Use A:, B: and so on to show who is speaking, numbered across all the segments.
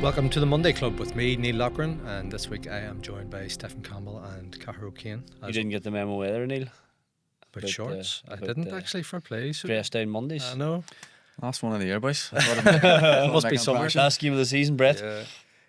A: Welcome to the Monday Club with me, Neil Loughran, and this week I am joined by Stefan Campbell and Cahair.
B: You didn't get the memo either, Neil?
A: About shorts? I didn't actually, for play. So
B: dress down Mondays.
A: I know.
C: Last one of the year, boys.
B: Must be summer. Last game of the season, Brett.
A: Yeah.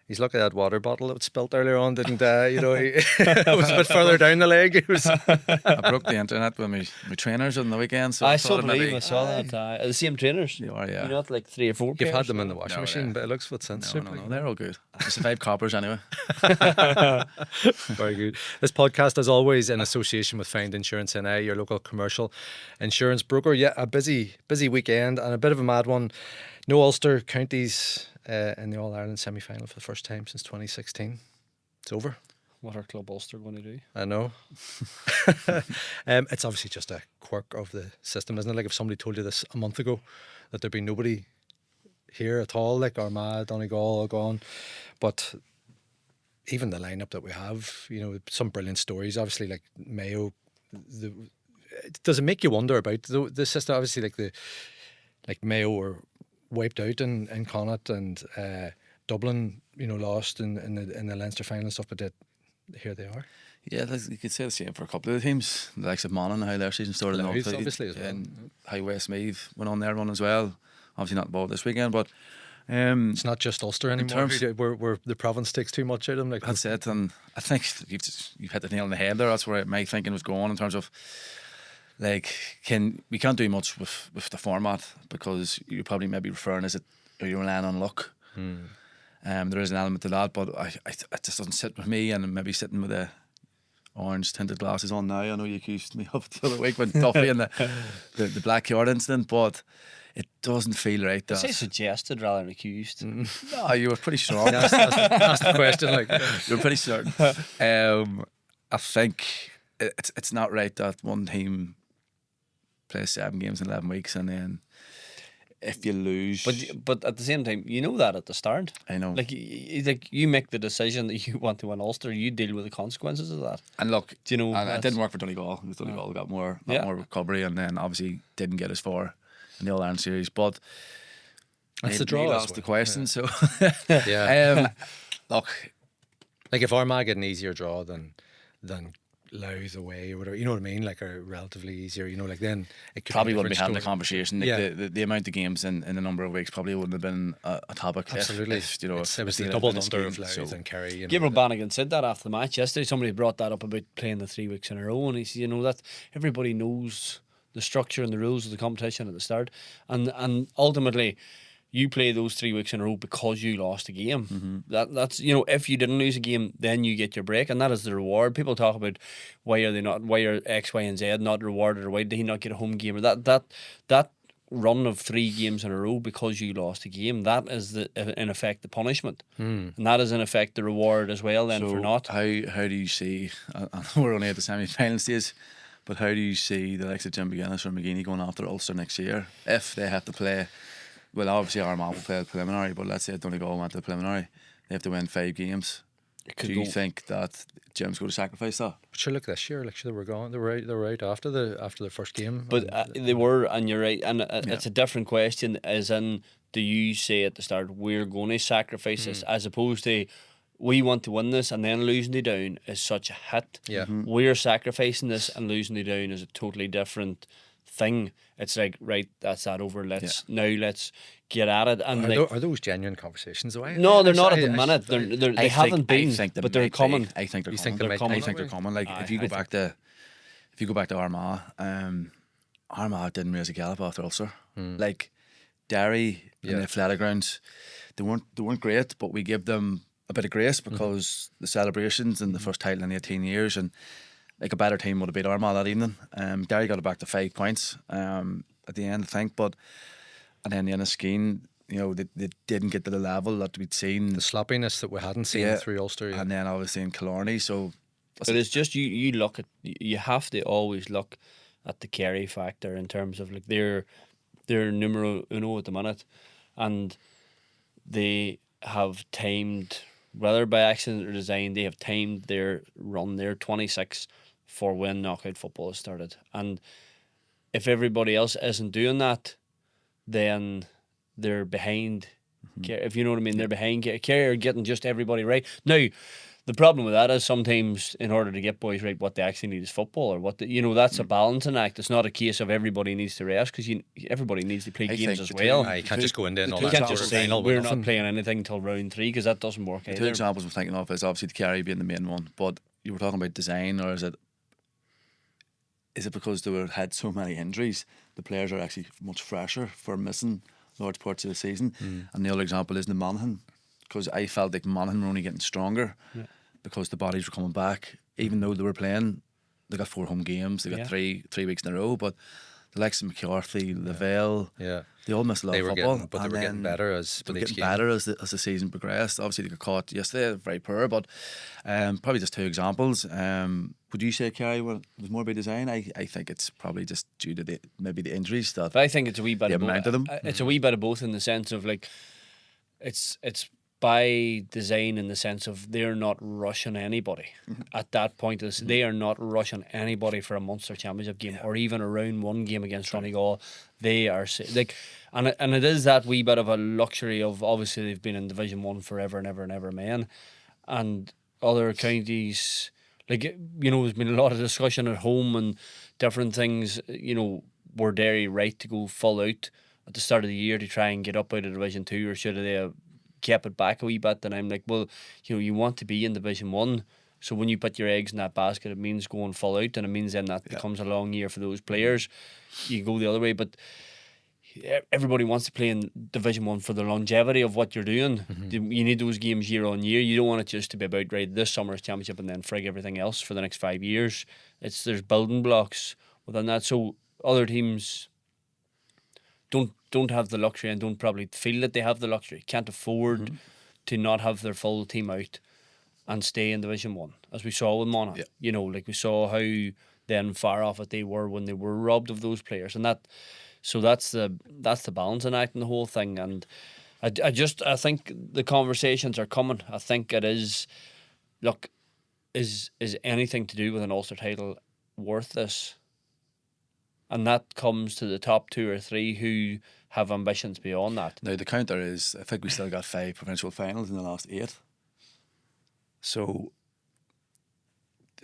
A: He's lucky that water bottle that was spilt earlier on didn't, he it was a bit further down the leg. It was.
C: I broke the internet with my trainers on the weekend. So
B: I saw that. The same trainers.
C: You are, yeah.
B: You're not like 3 or 4
A: You've
B: pairs.
A: had them in the washing machine,
C: yeah.
A: but it looks what since.
C: No, they're all good. I survived coppers anyway.
A: Very good. This podcast, as always, in association with Find Insurance NI, your local commercial insurance broker. Yeah, a busy weekend and a bit of a mad one. No Ulster counties in the All-Ireland semi-final for the first time since 2016. It's over.
B: What are Club Ulster going to do?
A: I know. It's obviously just a quirk of the system, isn't it? Like if somebody told you this a month ago, that there'd be nobody here at all, like Armagh, Donegal, are gone. But even the lineup that we have, some brilliant stories. Obviously, like Mayo. Does it make you wonder about the system? Obviously, like Mayo were wiped out in Connacht, and Dublin, lost in the Leinster final and stuff. But here they are.
C: Yeah, you could say the same for a couple of the teams. The likes of Monaghan, how their season started
A: Louth,
C: off,
A: obviously, as well.
C: And how Westmeath went on their run as well. Obviously not involved this weekend, but
A: it's not just Ulster anymore. Where the province takes too much out of them. Like
C: that's it, and I think you've hit the nail on the head there. That's where my thinking was going in terms of we can't do much with the format, because you're probably maybe referring or you're relying on luck. There is an element to that, but it just doesn't sit with me. And maybe sitting with the orange tinted glasses on now, I know you accused me of the other week with Duffy and the Black Yard incident, but it doesn't feel right.
B: I say suggested rather than accused.
C: No, you were pretty strong.
A: That's the question. Like
C: you were pretty certain. I think it's not right that one team plays 7 games in 11 weeks, and then if you lose,
B: but at the same time, you know that at the start.
C: I know.
B: Like you make the decision that you want to win Ulster, you deal with the consequences of that.
C: And look,
B: do you know?
C: And it didn't work for Donegal. Donegal got more recovery, and then obviously didn't get as far in the All-Ireland series. But
A: that's the draw.
C: That's the question. So
A: yeah.
C: Look,
A: like if Armagh get an easier draw than Louth away or whatever, you know what I mean? Like a relatively easier, like then it could
C: probably
A: be
C: wouldn't be having the
A: story.
C: conversation. Like the amount of games in a number of weeks probably wouldn't have been a topic.
A: Absolutely.
C: If
A: it was the doubled under of Louth and Kerry.
B: Gabriel Bannigan said that after the match yesterday. Somebody brought that up about playing the 3 weeks in a row, and he said, that everybody knows the structure and the rules of the competition at the start, and ultimately you play those 3 weeks in a row because you lost a game. That's if you didn't lose a game, then you get your break, and that is the reward. People talk about why are X, Y, and Z not rewarded, or why did he not get a home game, or that run of 3 games in a row because you lost a game. That is in effect the punishment, and that is in effect the reward as well. Then for not.
C: How do you see? I know we're only at the semi-final stage, but how do you see the likes of Jim McGuinness or McGeaney going after Ulster next year if they have to play? Well, obviously Armagh will play the preliminary, but let's say Donegal went to the preliminary, they have to win 5 games. Do you think that Jim's going to sacrifice that?
A: But sure, look this year, they were gone. They were out after the first game.
B: But they were, and you're right. And it's a different question, as in, do you say at the start we're going to sacrifice this, as opposed to we want to win this, and then losing the down is such a hit.
A: Yeah,
B: we're sacrificing this, and losing the down is a totally different thing. It's like, right, that's that over. Let's get at it. And
A: are those genuine conversations?
B: No, they're not at the minute. They haven't been, but they're coming.
C: I think they're coming.
A: I
C: think they're coming. Like if you go back to Armagh, Armagh didn't raise a gallop after Ulster. Like Derry and the athletic grounds, they weren't great, but we give them a bit of grace because the celebrations and the first title in 18 years, and like a better team would have beat Armagh that evening. Derry got it back to 5 points at the end, I think, and then the Inniskeen, they didn't get to the level that we'd seen.
A: The sloppiness that we hadn't seen through Ulster. Yeah.
C: And then obviously in Killarney. So,
B: but it's just you have to always look at the Kerry factor in terms of like they're numero uno at the minute, and they have timed, whether by accident or design, they have timed their run, their 26 for when knockout football has started. And if everybody else isn't doing that, then they're behind If you know what I mean, they're behind. Cahair are getting just everybody right. Now, the problem with that is sometimes in order to get boys right, what they actually need is football, or that's a balancing act. It's not a case of everybody needs to rest, because everybody needs to play
C: I
B: games
C: think
B: as
C: the
B: well.
C: two-
A: You can't just go in there and
C: the
A: all
C: two
B: You
A: that
B: can't
C: examples
B: just
C: of
B: say
A: final with
B: we're not
A: nothing.
B: playing anything until round 3, because that doesn't work
C: The two
B: either.
C: examples I'm thinking of is obviously the Cahair being the main one, but you were talking about design, or is it because they had so many injuries, the players are actually much fresher for missing large parts of the season? And the other example is the Monaghan, because I felt like Monaghan were only getting stronger because the bodies were coming back, even though they were playing. They got 4 home games, they got 3 weeks in a row, but the likes of McCarthy, Lavelle,
A: Yeah.
C: they all missed a lot
A: They
C: of
A: were
C: football.
A: getting, but they
C: and
A: were getting
C: then
A: better as
C: they
A: with
C: were
A: each
C: getting
A: game.
C: better as the season progressed. Obviously, they got caught yesterday, very poor, but probably just 2 examples. Would you say, Kerry, was more about design? I think it's probably just due to maybe the injuries that
B: But I think it's a wee bit
C: the
B: of both.
C: amount of them.
B: It's a wee bit of both, in the sense of like, it's by design, in the sense of they're not rushing anybody at that point. They are not rushing anybody for a Munster Championship game, or even a round 1 game against Donegal. They are like, and it is that wee bit of a luxury of, obviously they've been in Division 1 forever and ever and ever, man, and other counties. Like, there's been a lot of discussion at home and different things. Were Derry right to go full out at the start of the year to try and get up out of Division 2, or should they have kept it back a wee bit? And I'm like, well, you want to be in Division 1, so when you put your eggs in that basket, it means going full out, and it means then that becomes a long year for those players. You go the other way, but everybody wants to play in Division 1 for the longevity of what you're doing. You need those games year on year. You don't want it just to be about, right, this summer's championship and then frig everything else for the next 5 years. There's building blocks within that. So other teams don't have the luxury, and don't probably feel that they have the luxury, can't afford to not have their full team out and stay in Division 1, as we saw with Monaghan. Like we saw how then far off it they were when they were robbed of those players, and that's the balancing act in the whole thing. And I think the conversations are coming. I think it is, look, is anything to do with an Ulster title worth this? And that comes to the top 2 or 3 who have ambitions beyond that.
C: Now the counter is, I think we still got 5 provincial finals in the last 8. So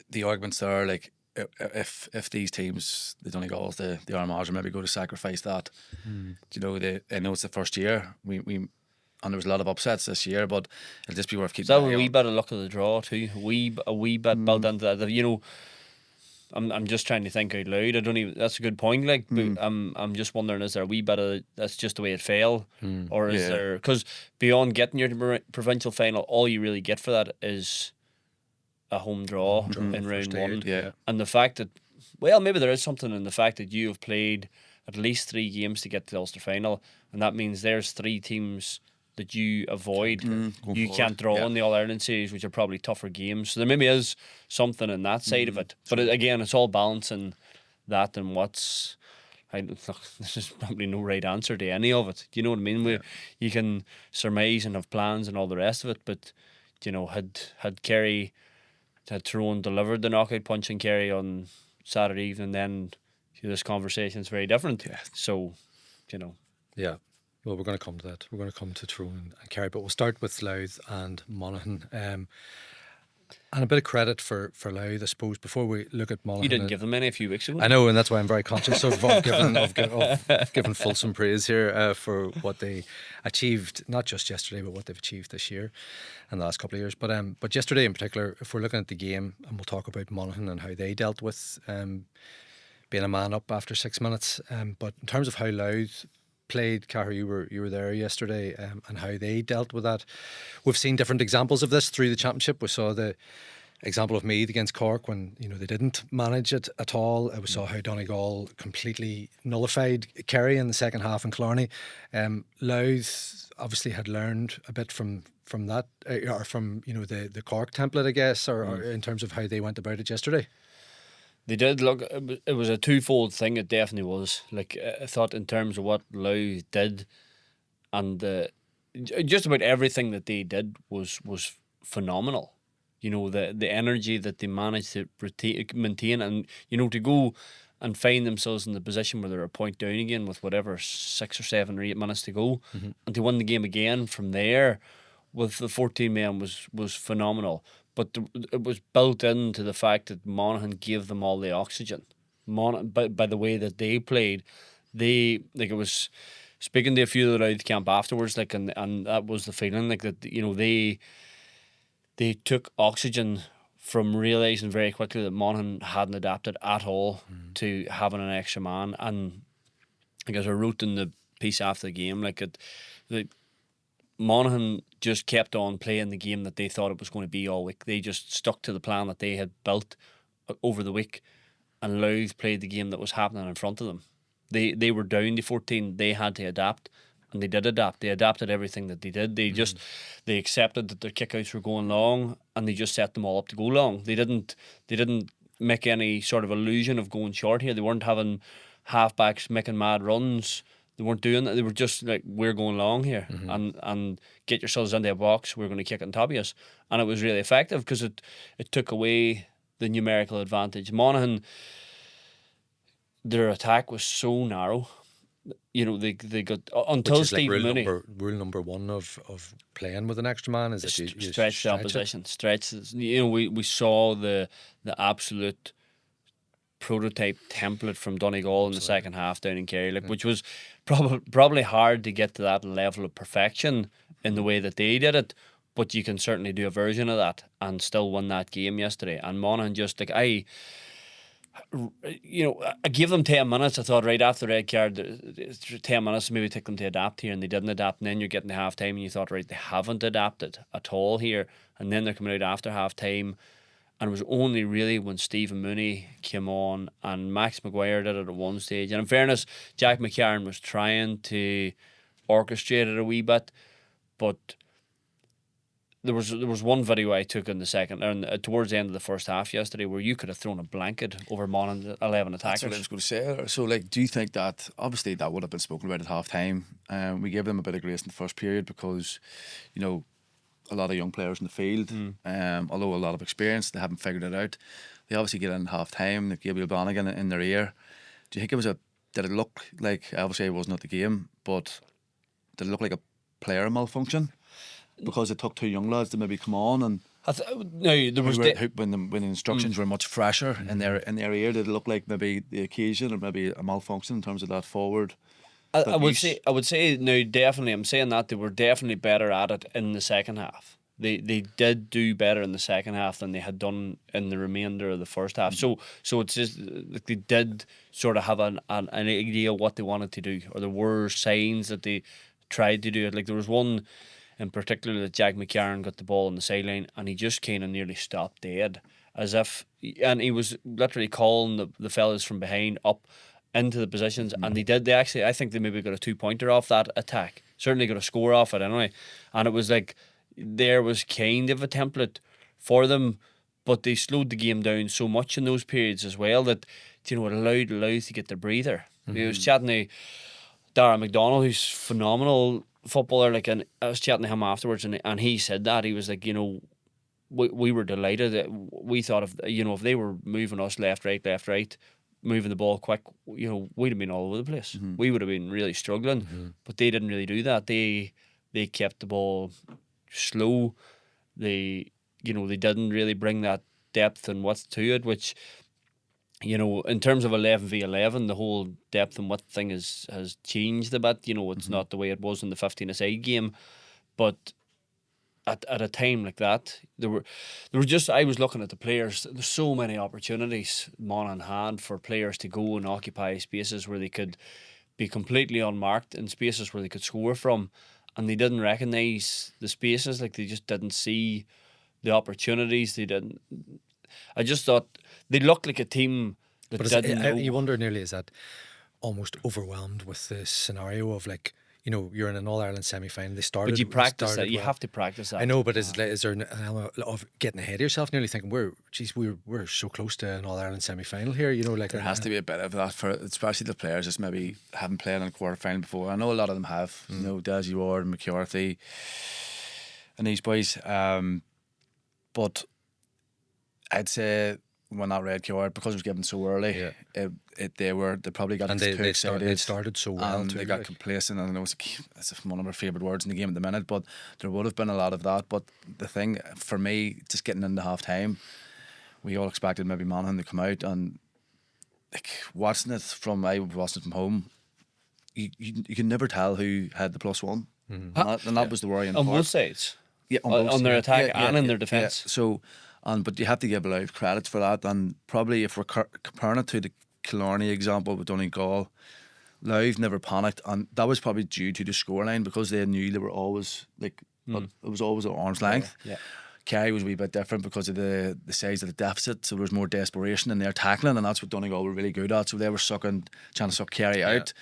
C: the arguments are like, if these teams, the Donegals, the Armaghs, are maybe go to sacrifice that, I know it's the first year. We and there was a lot of upsets this year, but it'll just be worth keeping.
B: Is that
C: an eye
B: a wee
C: on.
B: bit of luck of the draw too? A wee bit built into that. I'm just trying to think out loud. I don't even. That's a good point. Like, but I'm just wondering, is there a wee bit of that's just the way it fell, or is there? Because beyond getting your provincial final, all you really get for that is a home draw in round 1.
C: Yeah.
B: And the fact that, well, maybe there is something in the fact that you have played at least 3 games to get to the Ulster final, and that means there's 3 teams that you avoid. You can't draw in the All-Ireland series, which are probably tougher games. So there maybe is something in that side of it. But again, it's all balancing that and what's... there's probably no right answer to any of it. Do you know what I mean? You can surmise and have plans and all the rest of it, but had Kerry, had Tyrone delivered the knockout punch in Kerry on Saturday evening, then this conversation is very different. So,
A: Yeah. Well, we're going to come to that. We're going to come to Tyrone and Kerry, but we'll start with Louth and Monaghan. And a bit of credit for Louth, I suppose, before we look at Monaghan.
B: You didn't give them any a few weeks ago.
A: I know, and that's why I'm very conscious of giving fulsome praise here for what they achieved, not just yesterday, but what they've achieved this year and the last couple of years. But yesterday in particular, if we're looking at the game, and we'll talk about Monaghan and how they dealt with being a man up after 6 minutes. But in terms of how Louth played, Cahair, you were there yesterday, and how they dealt with that. We've seen different examples of this through the championship. We saw the example of Meath against Cork when they didn't manage it at all. We saw how Donegal completely nullified Kerry in the second half in Killarney. Louth obviously had learned a bit from that, or from the Cork template, I guess, or in terms of how they went about it yesterday.
B: They did look. It was a twofold thing. It definitely was. Like, I thought in terms of what Louth did, and just about everything that they did was phenomenal. The energy that they managed to maintain, and to go and find themselves in the position where they're a point down again with whatever 6 or 7 or 8 minutes to go, and to win the game again from there with the 14 men was phenomenal. But it was built into the fact that Monaghan gave them all the oxygen. By the way that they played, they like it was speaking to a few of the Louth camp afterwards, like and that was the feeling, like that they took oxygen from realising very quickly that Monaghan hadn't adapted at all to having an extra man. And I guess I wrote in the piece after the game, Monaghan just kept on playing the game that they thought it was going to be all week. They just stuck to the plan that they had built over the week, and Louth played the game that was happening in front of them. They were down to 14. They had to adapt, and they did adapt. They adapted everything that they did. They just they accepted that their kickouts were going long, and they just set them all up to go long. They didn't make any sort of illusion of going short here. They weren't having halfbacks making mad runs. They weren't doing that. They were just like, we're going long here, and get yourselves into a box. We're going to kick it on top of us, and it was really effective because it took away the numerical advantage. Monaghan, their attack was so narrow. They got until Stephen Mooney.
A: Rule number one of playing with an extra man is that you
B: stretch the opposition. Stretches. We saw the absolute prototype template from Donegal in the second half down in Cahair, which was probably hard to get to that level of perfection in the way that they did it. But you can certainly do a version of that and still win that game yesterday. And Monaghan just I gave them 10 minutes. I thought right after the red card, 10 minutes maybe take them to adapt here, and they didn't adapt. And then you're getting to half time and you thought, right, they haven't adapted at all here. And then they're coming out after half time, and it was only really when Stephen Mooney came on and Max Maguire did it at one stage. And in fairness, Jack McCarron was trying to orchestrate it a wee bit, but there was one video I took in the second, or towards the end of the first half yesterday, where you could have thrown a blanket over Monaghan's 11 attackers.
C: That's what I was going to say. So, do you think that obviously that would have been spoken about at half time? We gave them a bit of grace in the first period because, a lot of young players in the field, although a lot of experience, they haven't figured it out. They obviously get in half time, the Gabriel Bannigan in their ear. Do you think did it look like, obviously it wasn't at the game, but did it look like a player malfunction? Because it took two young lads to maybe come on, and
B: there was
C: when the instructions were much fresher in their ear, did it look like maybe the occasion or maybe a malfunction in terms of that forward?
B: I would say no, definitely. I'm saying that they were definitely better at it in the second half. They did do better in the second half than they had done in the remainder of the first half. So it's just like they did sort of have an idea what they wanted to do, or there were signs that they tried to do it. Like there was one in particular that Jack McCarron got the ball on the sideline and he just kind of nearly stopped dead, and he was literally calling the fellas from behind up into the positions, and I think they maybe got a 2-pointer off that attack. Certainly got a score off it anyway. And it was like there was kind of a template for them, but they slowed the game down so much in those periods as well that it allowed Louth to get their breather. He was chatting to Darragh McDonald, who's phenomenal footballer, and I was chatting to him afterwards, and he said that he was like, we were delighted. That we thought if they were moving us left, right, moving the ball quick, we'd have been all over the place. We would have been really struggling, but they didn't really do that. They kept the ball slow. They didn't really bring that depth and width to it, which in terms of 11v11, the whole depth and width thing has changed a bit. It's not the way it was in the 15-a-side game, but at a time like that, there were just, I was looking at the players. There's so many opportunities Monaghan had for players to go and occupy spaces where they could be completely unmarked, in spaces where they could score from, and they didn't recognise the spaces. Like they just didn't see the opportunities. I just thought they looked like a team that didn't know.
A: You wonder nearly, is that almost overwhelmed with the scenario of you're in an All-Ireland semi-final. They started.
B: But you practice that. You have to practice that.
A: I know, but is there an element of getting ahead of yourself? Nearly thinking we're so close to an All-Ireland semi-final here.
C: There has to be a bit of that for especially the players that maybe haven't played in a quarter-final before. I know a lot of them have. Desi Ward, McCarthy, and these boys. But I'd say when that red card, because it was given so early, they probably got
A: And
C: too
A: they
C: excited.
A: started so well
C: and
A: too.
C: they got
A: like.
C: complacent, and I know it's one of our favourite words in the game at the minute, but there would have been a lot of that. But the thing for me, just getting into half time, we all expected maybe Monaghan to come out, and like watching it I was watching it from home, you can never tell who had the +1. And that was the worrying
B: on
C: part.
B: both sides.
C: Yeah, on both
B: their
C: sides.
B: attack and in their defence.
C: Yeah. So, but you have to give Louth credit for that, and probably if we're comparing it to the Killarney example with Donegal, Louth never panicked, and that was probably due to the scoreline, because they knew they were always like it was always at arm's length.
B: Yeah.
C: Cahair was a wee bit different because of the size of the deficit, so there was more desperation in their tackling, and that's what Donegal were really good at. So they were trying to suck Cahair out.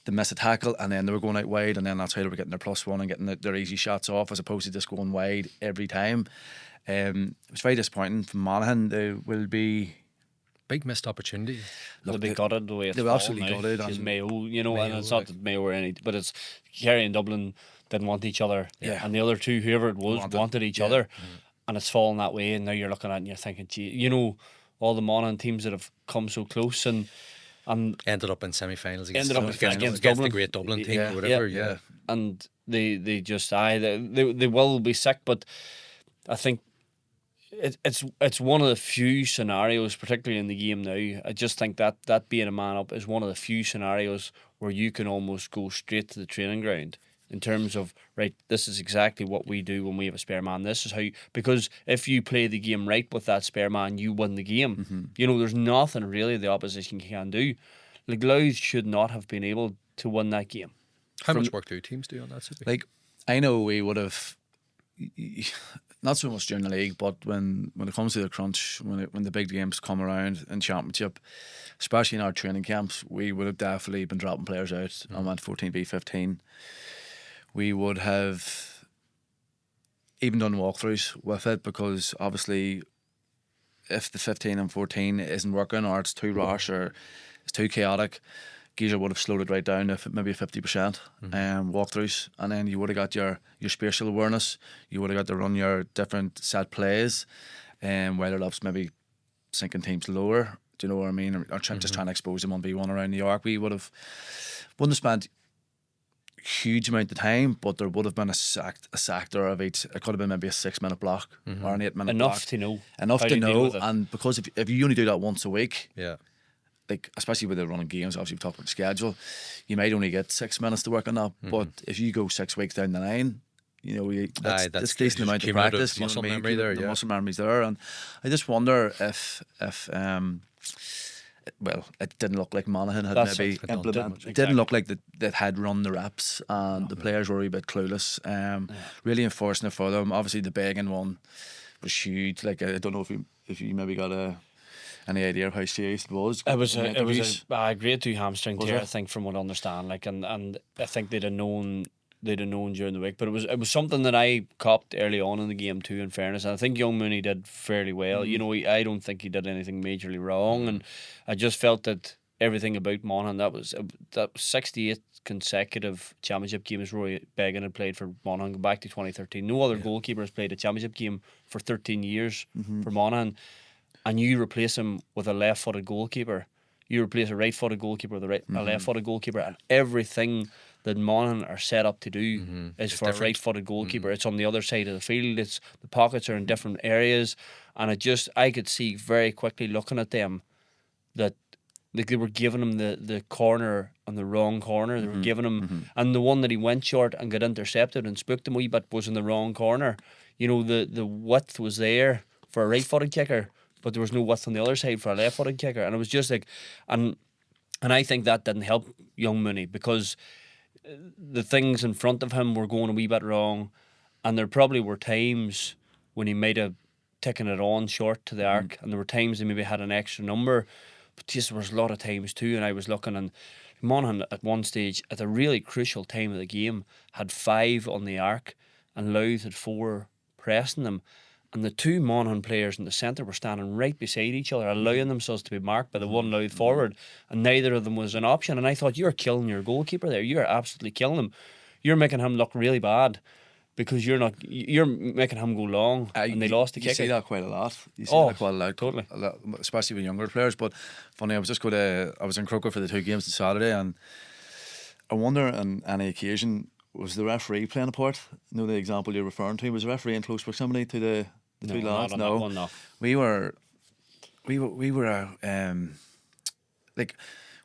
C: They missed a tackle, and then they were going out wide, and then that's how they were getting their +1 and getting their easy shots off, as opposed to just going wide every time. It was very disappointing from Monaghan. They will be
A: Big missed opportunity.
B: They'll be gutted the way it's
C: they were
B: fallen
C: absolutely
B: now.
C: gutted,
B: Because
C: and
B: Mayo, and
A: Mayo,
B: it's not that Mayo were any, but it's Cahair and Dublin didn't want each other, and the other two, whoever it was, wanted each other, and it's fallen that way. And now you're looking at it and you're thinking, gee, all the Monaghan teams that have come so close and
A: Ended up in semi-finals against
B: Ended up against
A: the
B: Dublin.
A: great Dublin team or whatever.
B: and they just they will be sick, but I think it's one of the few scenarios, particularly in the game now. I just think that being a man up is one of the few scenarios where you can almost go straight to the training ground in terms of, right, this is exactly what we do when we have a spare man. This is how because if you play the game right with that spare man, you win the game. There's nothing really the opposition can do. Like, Louth should not have been able to win that game.
A: How much work do teams do on that?
C: like I know we would have not so much during the league, but when it comes to the crunch, when the big games come around in championship, especially in our training camps, we would have definitely been dropping players out and went 14v15. We would have even done walkthroughs with it, because obviously if the 15 and 14 isn't working, or it's too rash, or it's too chaotic, Geezer would have slowed it right down to maybe 50% walkthroughs, and then you would have got your spatial awareness, you would have got to run your different set plays, whether that's maybe sinking teams lower, do you know what I mean, or just trying to expose them 1v1 around New York. We wouldn't have spent huge amount of time, but there would have been a sector of each. It could have been maybe a 6-minute block or an 8-minute block. Enough to know, and because if you only do that once a week, like especially with the running games, obviously we talked about the schedule, you might only get 6 minutes to work on that. But if you go 6 weeks down the line, that's decent amount of practice.
A: Muscle memory there,
C: the muscle memory's there, and I just wonder if well, it didn't look like Monaghan had maybe implemented. It didn't look like that had run the reps, and the players were a bit clueless. Really enforcing it for them. Obviously, the begging one was huge. Like, I don't know if you maybe got any idea of how serious it was.
B: It was a grade 2 hamstring tear, I think, from what I understand. Like, and I think they'd have known during the week, but it was something that I copped early on in the game too, in fairness, and I think young Mooney did fairly well. I don't think he did anything majorly wrong, and I just felt that everything about Monaghan, that was 68 consecutive championship games Rory Began had played for Monaghan, back to 2013. No other goalkeeper has played a championship game for 13 years for Monaghan, and you replace him with a left-footed goalkeeper, you replace a right-footed goalkeeper with a left-footed goalkeeper, and everything that Monaghan are set up to do is for a right-footed goalkeeper. It's on the other side of the field. It's the pockets are in different areas, and I could see very quickly looking at them that like they were giving him the corner on the wrong corner. They were giving him, and the one that he went short and got intercepted and spooked him a wee bit was in the wrong corner. The width was there for a right-footed kicker, but there was no width on the other side for a left-footed kicker, and it was just like, and I think that didn't help young Mooney, because the things in front of him were going a wee bit wrong, and there probably were times when he might have taken it on short to the arc, and there were times he maybe had an extra number, but just there was a lot of times too, and I was looking, and Monaghan at one stage at a really crucial time of the game had 5 on the arc, and Louth had 4 pressing them, and the 2 Monaghan players in the centre were standing right beside each other, allowing themselves to be marked by the one Louth forward, and neither of them was an option. And I thought, you're killing your goalkeeper there. You're absolutely killing him. You're making him look really bad, because you're making him go long, and they lost the kick.
C: You see
B: out.
C: that quite a lot. You see that quite a lot,
B: totally.
C: Especially with younger players. But funny, I was in Croker for the 2 games on Saturday, and I wonder on any occasion, was the referee playing a part? You know the example you're referring to? Was the referee in close proximity to the two lads?
B: Not on that one, no.
C: We were like,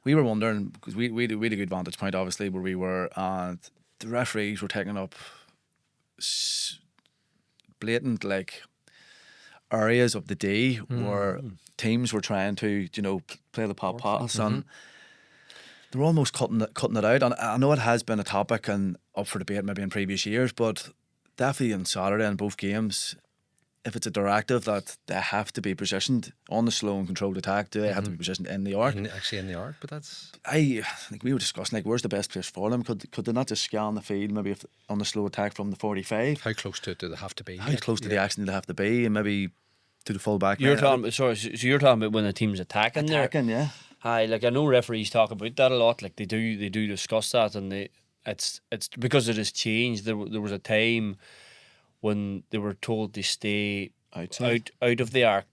C: we were wondering, because we had a good vantage point, obviously, where we were, and the referees were taking up blatant, like, areas of the day where teams were trying to, play the pop pass, and they were almost cutting it out. And I know it has been a topic and up for debate maybe in previous years, but definitely on Saturday in both games, if it's a directive that they have to be positioned on the slow and controlled attack, do they have to be positioned in the arc?
A: Actually in the arc, but that's...
C: I think we were discussing, like, where's the best place for them? Could they not just scan the field maybe on the slow attack from the 45?
A: How close to it do they have to be?
C: How close to the action do they have to be? And maybe to the full back.
B: You're talking, so you're talking about when the team's attacking there?
C: Attacking, yeah.
B: Aye, like, I know referees talk about that a lot. Like, they do discuss that, and it's because it has changed. There was a time when they were told to stay out of the arc,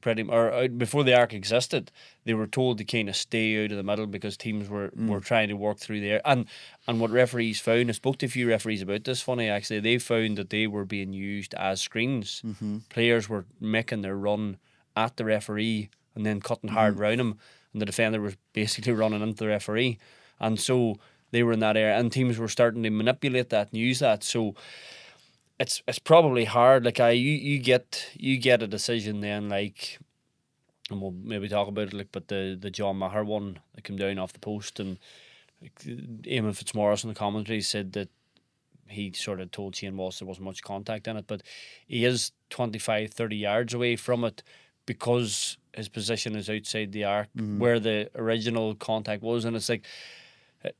B: before the arc existed. They were told to kind of stay out of the middle because teams were trying to work through there. And what referees found, I spoke to a few referees about this. Funny, actually, they found that they were being used as screens. Players were making their run at the referee and then cutting hard round him, and the defender was basically running into the referee. And so they were in that area, and teams were starting to manipulate that and use that. So it's probably hard. Like, you get a decision then, like, and we'll maybe talk about it, like, but the John Maher one that came down off the post, and like, Eamon Fitzmaurice in the commentary said that he sort of told Shane Walsh there wasn't much contact in it, but he is 25-30 yards away from it because his position is outside the arc where the original contact was. And it's like,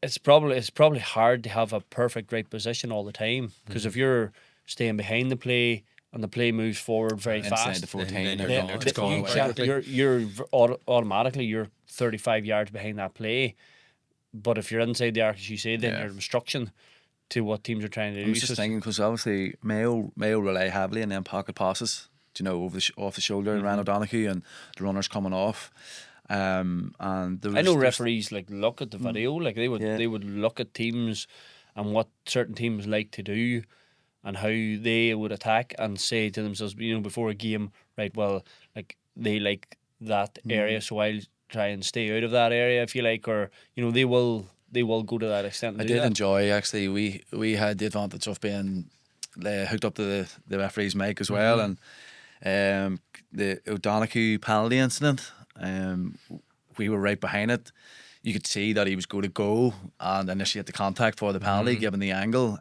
B: it's probably hard to have a perfect right position all the time, because if you're staying behind the play and the play moves forward very fast,
C: inside the 14,
B: you're automatically you're 35 yards behind that play. But if you're inside the arc, as you say, then you're obstruction to what teams are trying to do.
C: I was just thinking, because obviously Mayo rely heavily on them pocket passes, off the shoulder, and Ryan O'Donoghue and the runners coming off. And I
B: know referees like look at the video, like they would look at teams and what certain teams like to do and how they would attack, and say to themselves, before a game, right, well, like, they like that area, so I'll try and stay out of that area, if you like, or they will go to that extent.
C: I did enjoy, actually, we had the advantage of being hooked up to the referee's mic as well, and the O'Donoghue penalty incident, we were right behind it. You could see that he was going to go and initiate the contact for the penalty, given the angle.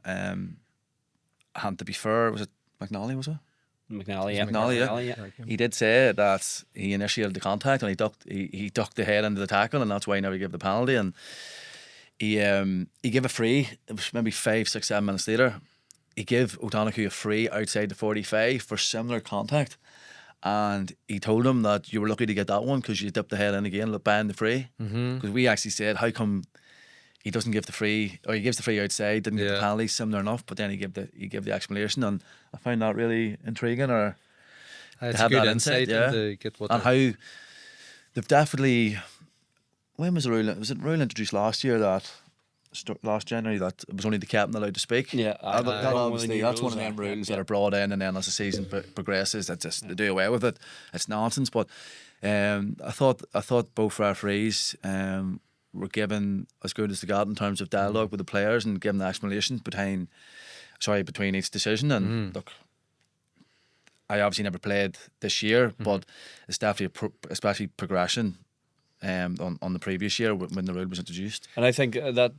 C: And to be fair, was it McNally, was it?
B: McNally, yeah.
C: McNally, yeah. He did say that he initiated the contact and he ducked the head into the tackle, and that's why he never gave the penalty. And he gave a free. It was maybe 5, 6, 7 minutes later. He gave O'Donoghue a free outside the 45 for similar contact, and he told him that you were lucky to get that one because you dipped the head in again, banned the free. Because we actually said, how come he doesn't give the free, or he gives the free outside, didn't get the penalty, similar enough, but then he gave the explanation, and I found that really intriguing. Or
A: it's
C: to have
A: a good
C: that
A: insight into get what
C: and how they've definitely. When was the rule? Was it rule introduced last year that? Last January, that it was only the captain allowed to speak.
B: Yeah,
C: that obviously that's one of them rules that are brought in, and then as the season progresses, that just they do away with it. It's nonsense. But I thought both referees were given as good as they got in terms of dialogue with the players and giving the explanation between each decision. And look, I obviously never played this year, but it's definitely especially progression. On the previous year when the rule was introduced,
B: and I think that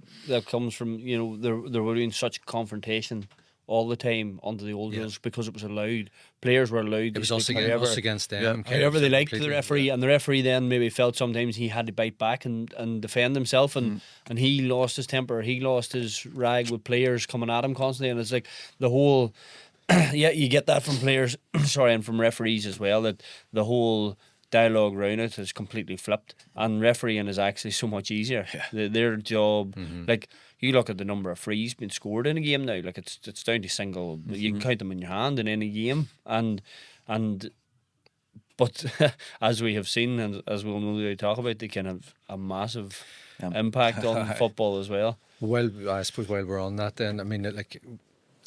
B: comes from there were doing such confrontation all the time under the old rules because it was allowed. Players were allowed.
A: It was us against them.
B: However they liked the referee, and the referee then maybe felt sometimes he had to bite back and defend himself, and he lost his temper. He lost his rag with players coming at him constantly, and it's like the whole. You get that from players, and from referees as well. That the whole dialogue around it has completely flipped, and refereeing is actually so much easier. Their job, like you look at the number of frees being scored in a game now. Like it's down to single. You can count them in your hand in any game, but as we have seen, and as we'll know talk about, they can have a massive impact on football as well.
A: Well, I suppose while we're on that, then I mean, like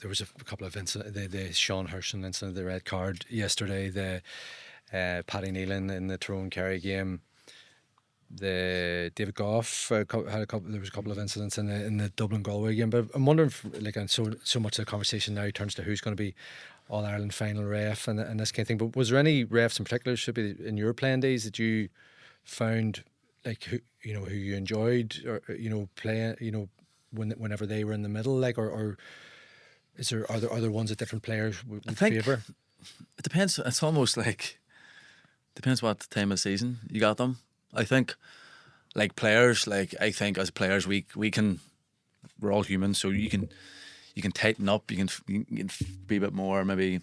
A: there was a couple of incidents. The Sean Herson incident, the red card yesterday. The Paddy Nealon in the Tyrone Kerry game. The David Goff had a couple. There was a couple of incidents in the Dublin Galway game. But I'm wondering, and so much of the conversation now turns to who's going to be All Ireland final ref and this kind of thing. But was there any refs in particular, should be in your playing days, that you found like who you enjoyed, or playing whenever they were in the middle, like, or is there are there other ones that different players would favour?
C: It depends. It's almost like depends what time of season you got them. I think, like players, I think as players we're all human, so you can tighten up, you can be a bit more, maybe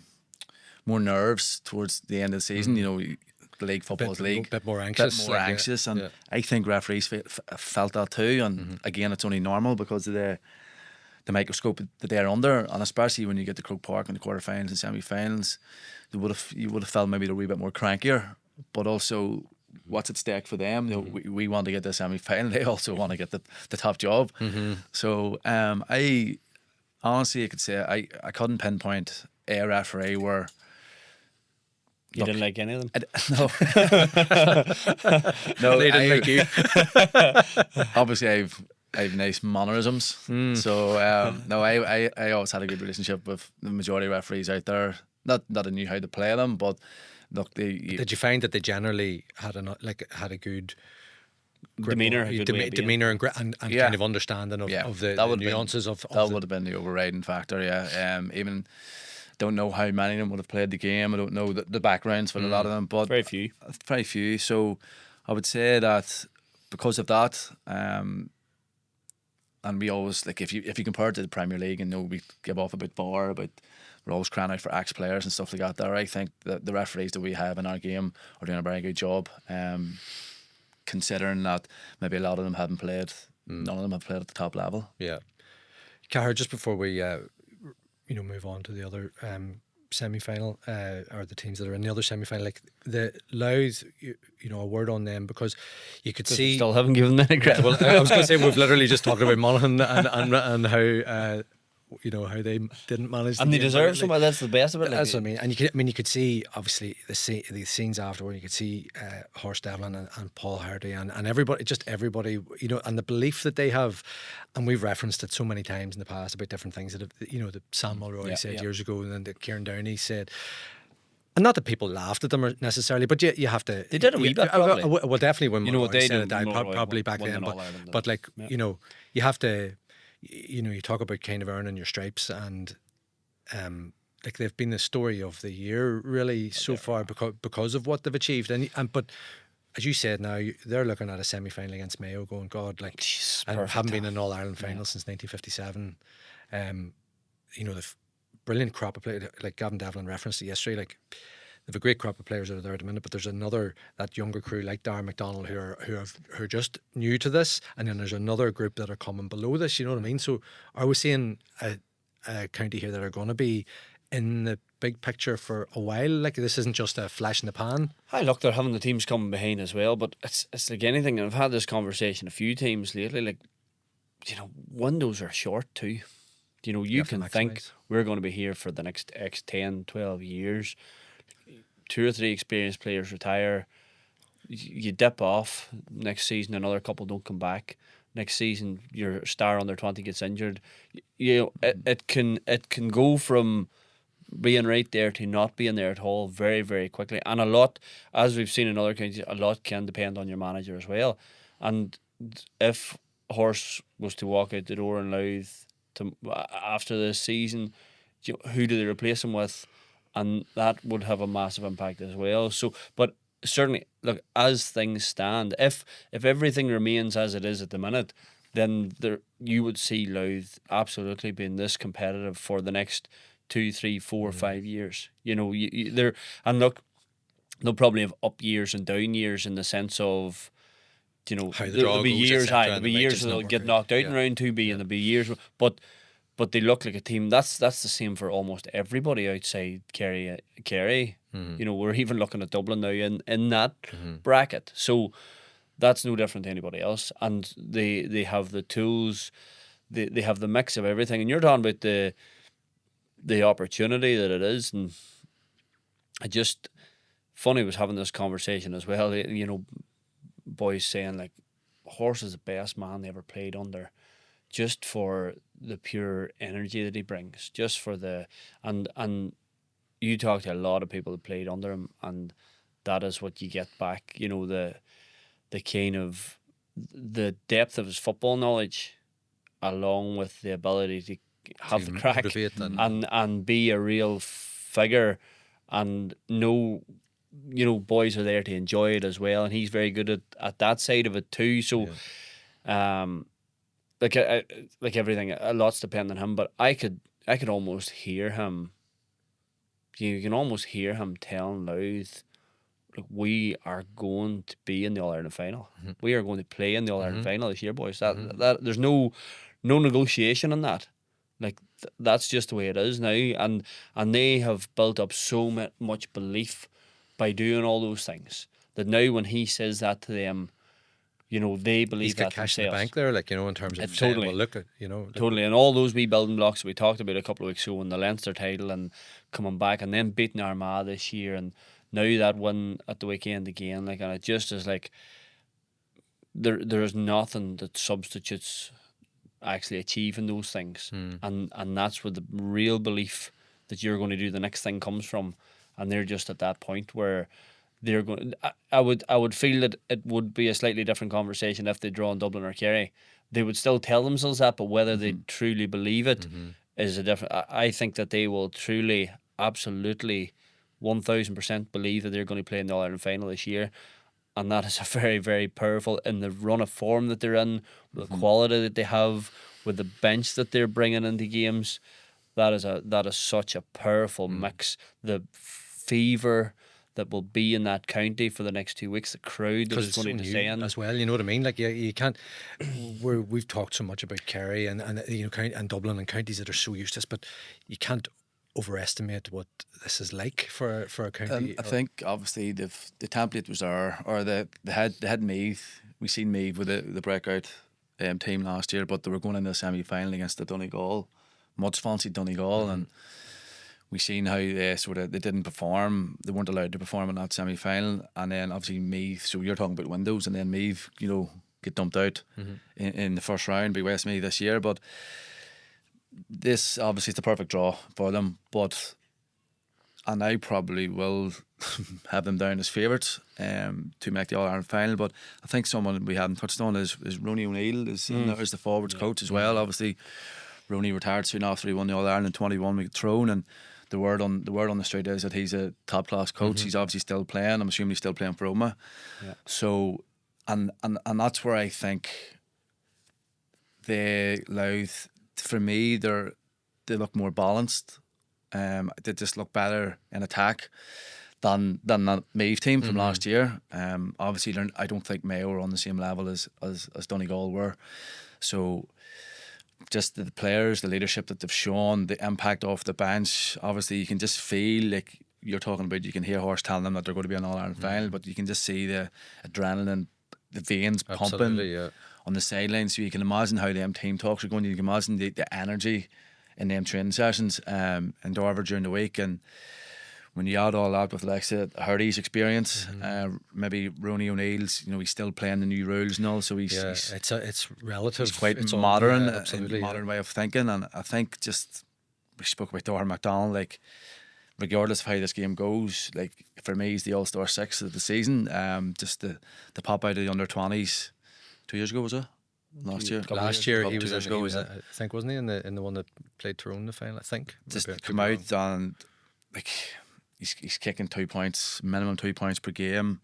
C: more nerves towards the end of the season. The league football's league,
A: bit more anxious,
C: and I think referees felt that too. And again, it's only normal because of the microscope that they're under, and especially when you get to Croke Park in the quarterfinals and semi-finals, you would have felt maybe they're a wee bit more crankier, but also, what's at stake for them? We want to get the semi-final. They also want to get the top job. So I honestly, I could say I couldn't pinpoint a referee where
B: you didn't like any of them.
C: No, no,
A: they didn't like you.
C: Obviously, I've nice mannerisms. So no, I always had a good relationship with the majority of referees out there. Not that I knew how to play them, but look,
A: did you find that they generally had a good
B: demeanour,
A: and kind of understanding of the nuances of
C: that would have been the overriding factor. Even don't know how many of them would have played the game. I don't know the backgrounds for a lot of them, but
B: very few.
C: So I would say that because of that, and we always, like, if you compare it to the Premier League, and we give off a bit bar about we're always crying out for ex-players and stuff like that there. I think that the referees that we have in our game are doing a very good job, considering that maybe a lot of them haven't played. None of them have played at the top level.
A: Yeah. Just before we move on to the other semi-final, or the teams that are in the other semi-final, like the Louth, a word on them, because you could see
B: we still haven't given them any credit.
A: Well, I was going to say we've literally just talked about Monaghan and how how they didn't manage,
B: and they deserve something. That's the best of it.
A: That's what I mean. And you could see obviously the scenes afterward. You could see Horst Devlin and Paul Hardy and everybody, and the belief that they have. And we've referenced it so many times in the past about different things that have, that Sam Mulroy said years ago, and then that Kieran Downey said. And not that people laughed at them necessarily, but you have to.
B: They did a wee bit. Probably.
A: Well, definitely when
B: what they did,
A: probably back then. But you have to. You talk about kind of earning your stripes, and like they've been the story of the year really so far because of what they've achieved, and but as you said, now they're looking at a semi-final against Mayo, going, God, like, and haven't been in an All Ireland final since 1957. The brilliant crop of players, like Gavin Devlin referenced it yesterday, like. They've a great crop of players that are there at the minute, but there's that younger crew like Darren McDonald who are just new to this, and then there's another group that are coming below this. You know what I mean? So are we seeing a county here that are going to be in the big picture for a while? Like, this isn't just a flash in the pan.
B: Look, they're having the teams coming behind as well, but it's like anything, and I've had this conversation a few times lately. Like, windows are short too. You can think we're going to be here for the next X 10, 12 years. 2 or 3 experienced players retire, you dip off. Next season, another couple don't come back. Next season, your star under 20 gets injured. It can go from being right there to not being there at all very, very quickly. And a lot, as we've seen in other countries, a lot can depend on your manager as well. And if Horst was to walk out the door in Louth after this season, who do they replace him with? And that would have a massive impact as well. So, but certainly, look, as things stand, if everything remains as it is at the minute, then you would see Louth absolutely being this competitive for the next 2, 3, 4, 5 years. And look, they'll probably have up years and down years in the sense of you know,
A: How the
B: there'll
A: draw
B: be
A: goes,
B: years,
A: etc.,
B: there'll
A: and
B: be
A: they might
B: years
A: just
B: they'll
A: not work
B: get
A: out.
B: knocked out
A: Yeah.
B: in round 2B, and there'll be years, but they look like a team. That's the same for almost everybody outside Kerry. You know, we're even looking at Dublin now in that bracket. So that's no different to anybody else. And they have the tools, they have the mix of everything. And you're talking about the opportunity that it is. And I just, funny was having this conversation as well. You know, boys saying like, Horse is the best man they ever played under, just for the pure energy that he brings, just for the and you talk to a lot of people that played under him, and that is what you get back. You know, the kind of the depth of his football knowledge, along with the ability to have
A: To
B: the crack
A: motivate and-
B: and be a real figure, and know, you know, boys are there to enjoy it as well, and he's very good at that side of it too. So like everything, a lot's dependent on him, but I could almost hear him. You can almost hear him telling Louth, look, we are going to be in the All Ireland final. We are going to play in the All Ireland final this year, boys. That there's no negotiation on that. Like that's just the way it is now, and they have built up so much belief by doing all those things that now when he says that to them, you know, they believe
A: He's got
B: that
A: cash in the
B: themselves.
A: bank there, like, you know, in terms of saying,
B: Totally.
A: well, look at, you know,
B: Totally, and all those wee building blocks we talked about a couple of weeks ago in the Leinster title and coming back and then beating Armagh this year, and now that win at the weekend again, like, and it just is like there is nothing that substitutes actually achieving those things, and that's where the real belief that you're going to do the next thing comes from, and they're just at that point where they're going. I would feel that it would be a slightly different conversation if they draw in Dublin or Kerry. They would still tell themselves that, but whether they truly believe it is a different. I think that they will truly, absolutely, 1000% believe that they're going to play in the All Ireland final this year, and that is a very, very powerful, in the run of form that they're in, with the quality that they have, with the bench that they're bringing into games. That is such a powerful mix. The fever that will be in that county for the next 2 weeks, the crowd that
A: because
B: is
A: it's
B: going
A: so
B: to
A: new
B: descend
A: as well. You know what I mean? Like, you can't. We've talked so much about Kerry and you know, and Dublin and counties that are so used to this, but you can't overestimate what this is like for a county.
C: I think obviously the template was there, or they had Meath. We seen Meath with the breakout team last year, but they were going in the semi final against the Donegal. Much fancied Donegal, and we seen how they didn't perform. They weren't allowed to perform in that semi final, and then obviously Meath. So you're talking about windows, and then Meath, you know, get dumped out in the first round by Westmeath this year. But this obviously is the perfect draw for them. And I probably will have them down as favourites to make the All Ireland final. But I think someone we haven't touched on is Rooney O'Neill is in there as the forwards coach as well. Obviously, Rooney retired soon after he won the All Ireland in 21 with Tyrone, and the word on the street is that he's a top class coach. He's obviously still playing. I'm assuming he's still playing for Roma.
B: Yeah.
C: So, and that's where I think they Louth, for me, they look more balanced. They just look better in attack than that Meath team from last year. Obviously, I don't think Mayo were on the same level as Donegal were. So, just the players, the leadership that they've shown, the impact off the bench. Obviously, you can just feel, like you're talking about, you can hear Horse telling them that they're going to be an All Ireland final, but you can just see the adrenaline, the veins pumping on the sidelines. So you can imagine how them team talks are going. You can imagine the energy in them training sessions in Dover during the week. And when you add all that with like Hardy's experience, maybe Rooney O'Neill's, you know, he's still playing the new rules and all, so he's
A: it's relative.
C: He's quite
A: it's
C: modern,
A: absolutely,
C: modern way of thinking. And I think just, we spoke about Darren McDonald, like regardless of how this game goes, like for me he's the All-Star 6 of the season. Just the pop out of the under-20s 2 years ago, was it? Last year
A: he was I think, wasn't he in the one that played Tyrone in the final, I think.
C: Just come out and like he's kicking 2 points, minimum 2 points per game,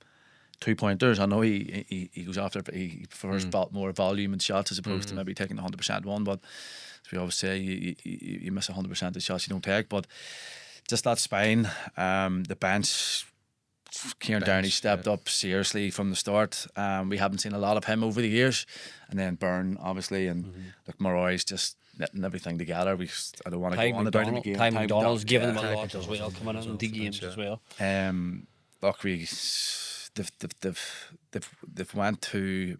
C: 2-pointers. I know he goes after, he prefers more volume and shots as opposed to maybe taking 100% one, but as we always say, you miss 100% of the shots you don't take. But just that spine, the bench, Kieran Downey stepped up seriously from the start. We haven't seen a lot of him over the years, and then Byrne obviously, and like Murray's just knitting everything together. I don't want to go on about it again.
B: Ty McDonald's giving them a
A: Ty
B: lot as well,
A: McDonald's
B: coming in the games as well.
C: Look, they've went to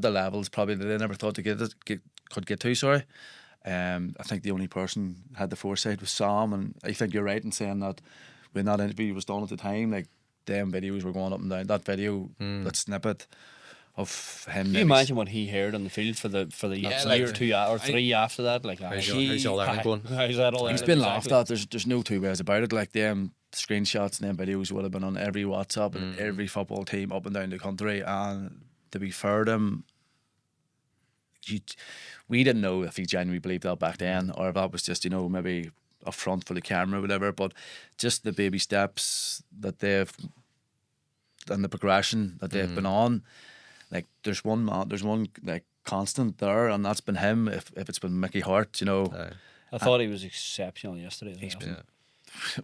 C: levels probably that they never thought could get to. Sorry. I think the only person had the foresight was Sam, and I think you're right in saying that when that interview was done at the time, like them videos were going up and down. That video, that snippet of him.
B: Can you imagine what he heard on the field for the year or 2 or 3 after that? Like
A: How's all that going?
B: How's that all?
C: He's been laughed at. There's no two ways about it. Like them screenshots and them videos would have been on every WhatsApp and every football team up and down the country. And to be fair to him, we didn't know if he genuinely believed that back then, or if that was just, maybe up front for the camera or whatever. But just the baby steps that they've and the progression that they've been on, like there's one like constant there, and that's been him. If it's been Mickey Hart,
B: I thought he was exceptional yesterday.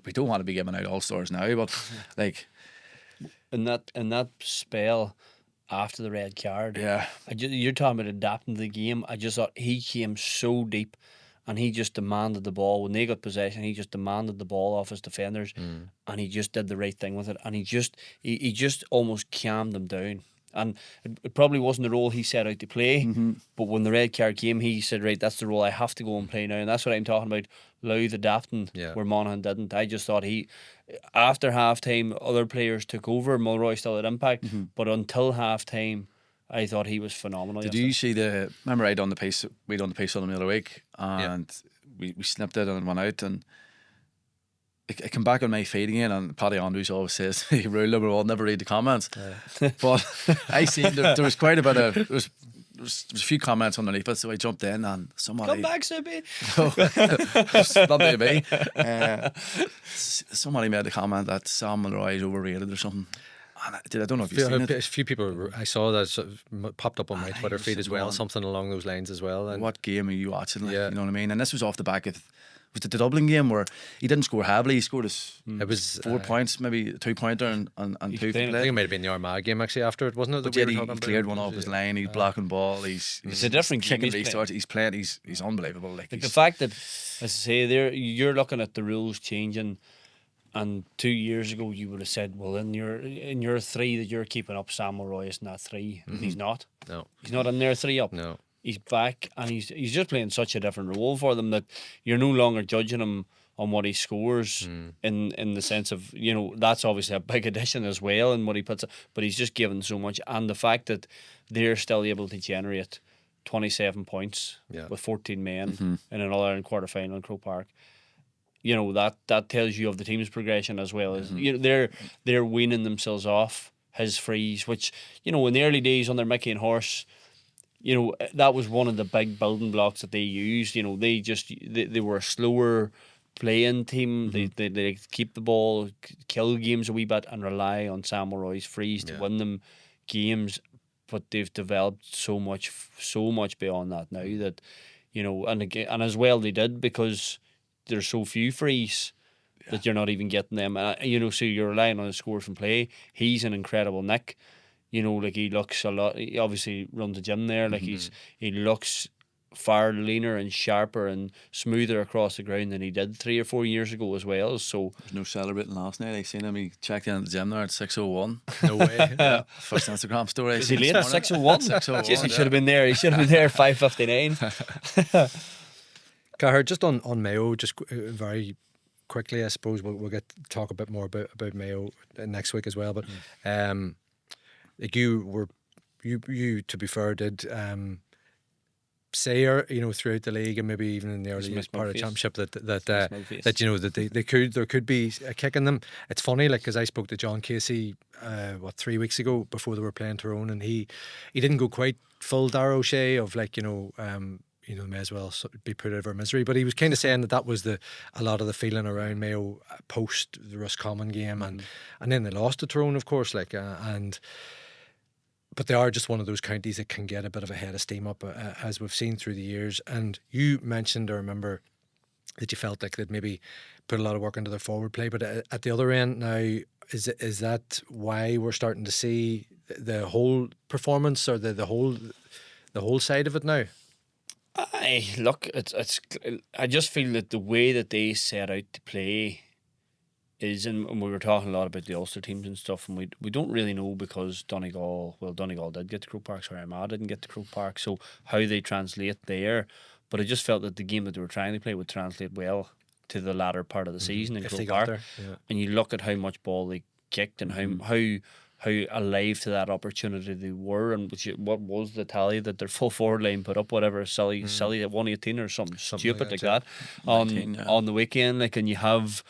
C: We don't want to be giving out all stars now, but like
B: in that spell after the red card, you're talking about adapting to the game. I just thought he came so deep, and he just demanded the ball when they got possession. He just demanded the ball off his defenders, and he just did the right thing with it. And he just almost calmed them down. And it probably wasn't the role he set out to play, but when the red card came, he said, right, that's the role I have to go and play now. And that's what I'm talking about, Louth adapting where Monaghan didn't. I just thought after half-time, other players took over. Mulroy still had impact, but until half-time, I thought he was phenomenal.
C: Did you see remember we done the piece on him the other week, and we snipped it and it went out, and I come back on my feed again, and Paddy Andrews always says, "You rule number one, never read the comments." But I seen there was quite a bit of there was a few comments underneath it, so I jumped in and somebody
B: come back, Sippy.
C: Not me. Somebody made a comment that Sam Mulroy is overrated or something. And I don't know if you've seen it.
A: A few people I saw that sort of popped up on my Twitter feed as well, something along those lines as well. And
C: what game are you watching? Like, you know what I mean? And this was off the back of. Was it the Dublin game where he didn't score heavily? He scored it was 4 points, maybe a 2-pointer and 2 for play.
A: I think it might have been the Armagh game actually after it, wasn't it?
C: But he cleared one off his line. He's blocking ball. He's
B: a different
C: kicking
B: game.
C: He's playing. He's unbelievable. Like
B: the fact that, as I say, you're looking at the rules changing, and 2 years ago you would have said, well, in your 3 that you're keeping up, Sam Mulroy is not 3. He's not.
A: No,
B: he's not in there 3 up.
A: No.
B: He's back, and he's just playing such a different role for them that you're no longer judging him on what he scores in the sense of, that's obviously a big addition as well in what he puts, but he's just given so much. And the fact that they're still able to generate 27 points with 14 men in an All-Ireland quarter-final in Croke Park, that tells you of the team's progression as well. As they're weaning themselves off his frees, which, in the early days under Mickey and Horse, that was one of the big building blocks that they used. They were a slower playing team. They keep the ball, kill games a wee bit, and rely on Sam Mulroy's frees to win them games. But they've developed so much beyond that now that, and as well they did, because there's so few frees that you're not even getting them. So you're relying on his scores from play. He's an incredible nick. Like he looks a lot. He obviously runs a gym there. Like he looks far leaner and sharper and smoother across the ground than he did 3 or 4 years ago as well. So
C: there's no celebrating last night. I seen him. He checked in at the gym there at 6:01.
A: No way.
C: First Instagram story.
B: Is he late? 6:01.
C: 6:01.
B: Yes, he should have been there. He should have been there 5:59.
A: Cahair, just on Mayo, just very quickly, I suppose we'll talk a bit more about Mayo next week as well. But like you to be fair did say throughout the league and maybe even in the early part of the championship that there could be a kick in them. It's funny, like, because I spoke to John Casey 3 weeks ago before they were playing Tyrone, and he didn't go quite full Darragh O'Shea of like may as well be put out of our misery, but he was kind of saying that was a lot of the feeling around Mayo post the Roscommon game, and then they lost to Tyrone, of course, but they are just one of those counties that can get a bit of a head of steam up, as we've seen through the years. And you mentioned, I remember, that you felt like they'd maybe put a lot of work into their forward play, but at the other end now, is that why we're starting to see the whole performance or the whole side of it now?
B: Look, it's. I just feel that the way that they set out to play is, and we were talking a lot about the Ulster teams and stuff, and we don't really know because Donegal did get to Croke Park, sorry, Armagh didn't get to Croke Park, so how they translate there. But I just felt that the game that they were trying to play would translate well to the latter part of the season in
A: If
B: Croke
A: they got
B: Park.
A: there, yeah.
B: And you look at how much ball they kicked and how alive to that opportunity they were, and what was the tally that their full forward line put up, whatever, silly at 118 or something stupid like that, on
C: 19, yeah.
B: on the weekend. Like, and you have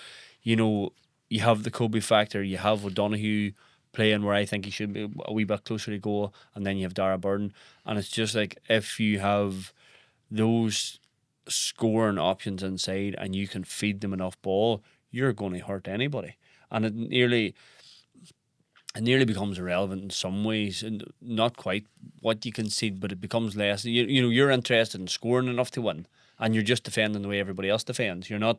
B: the Kobe factor, you have O'Donoghue playing where I think he should be a wee bit closer to goal, and then you have Dara Burden, and it's just like, if you have those scoring options inside and you can feed them enough ball, you're going to hurt anybody. And it nearly becomes irrelevant in some ways, and not quite what you concede, but it becomes less. You're interested in scoring enough to win, and you're just defending the way everybody else defends. You're not,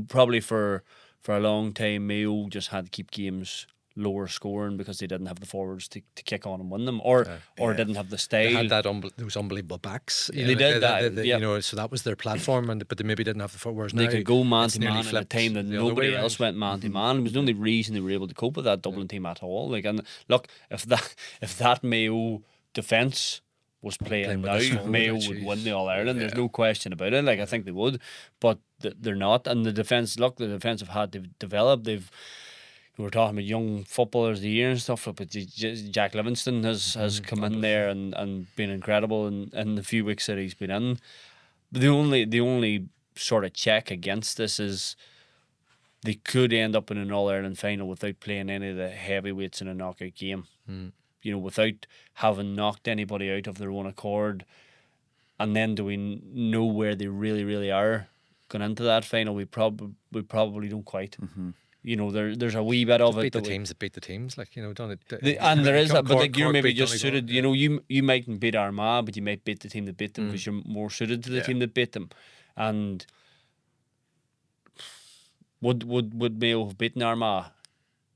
B: probably for a long time, Mayo just had to keep games lower scoring because they didn't have the forwards to kick on and win them, or didn't have the style.
A: They had those unbelievable backs.
B: They did that,
A: yeah. So that was their platform, but they maybe didn't have the footwork.
B: They could go man
A: it's
B: to
A: nearly
B: man at a
A: flipped
B: time that
A: the other
B: nobody
A: way
B: else
A: round.
B: went man to man. It was the only reason they were able to cope with that Dublin team at all. Like, and look, if that Mayo defence was playing
A: with
B: now,
A: this forward,
B: Mayo
A: jeez.
B: would win the All Ireland. There's no question about it. Like, I think they would, but they're not. And the defence have had to develop. We were talking about young footballers of the year and stuff, but Jack Livingston has come in there and been incredible in the few weeks that he's been in. But the only sort of check against this is they could end up in an All Ireland final without playing any of the heavyweights in a knockout game. Without having knocked anybody out of their own accord. And then do we know where they really, really are going into that final? We probably don't quite. There's a wee bit of
A: Beat
B: it.
A: the teams that beat the teams, like, don't it?
B: And there is that, but like, you're
A: Cork
B: maybe
A: beat
B: just
A: Donegal,
B: suited. You mightn't beat Armagh, but you might beat the team that beat them because you're more suited to the
C: Yeah.
B: team that beat them. And would Mayo have beaten Armagh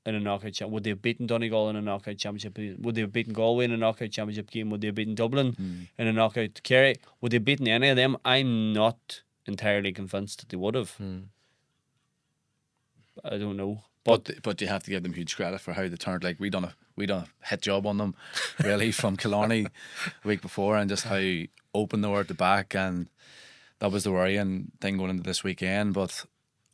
B: in a knockout championship? Would they have beaten Donegal in a knockout championship? Would they have beaten Galway in a knockout championship game? Would they have beaten Dublin in a knockout? Kerry, would they have beaten any of them? I'm not entirely convinced that they would have. I don't know.
C: But you have to give them huge credit for how they turned. Like, we done a hit job on them, really, from Killarney the week before, and just how open they were at the back, and that was the worrying thing going into this weekend. But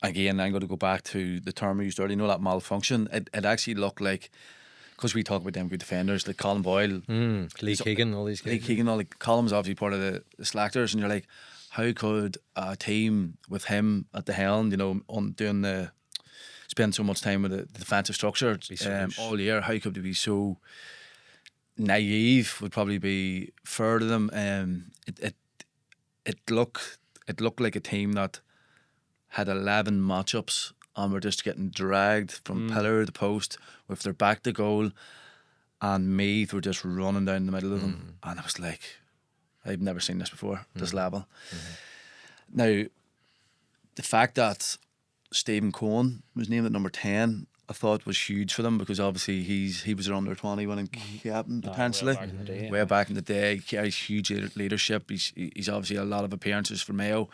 C: again, I'm going to go back to the term we used earlier. That malfunction. It actually looked like, because we talk about them good defenders like Colin Boyle,
A: Lee Keegan, all these guys.
C: Lee Keegan, Colin was obviously part of the slackers, and you're like, how could a team with him at the helm, on doing spend so much time with the defensive structure all year? How could they be so naive? Would probably be fair to them. It looked like a team that had 11 matchups and were just getting dragged from pillar to post with their back to goal, and Meath were just running down the middle of them, and I was like, I've never seen this before, this level. Now, the fact that Stephen Cohen was named at number 10, I thought was huge for them, because obviously he was their under 20 winning captain potentially. Way back in the day. He carries huge leadership. He's obviously a lot of appearances for Mayo.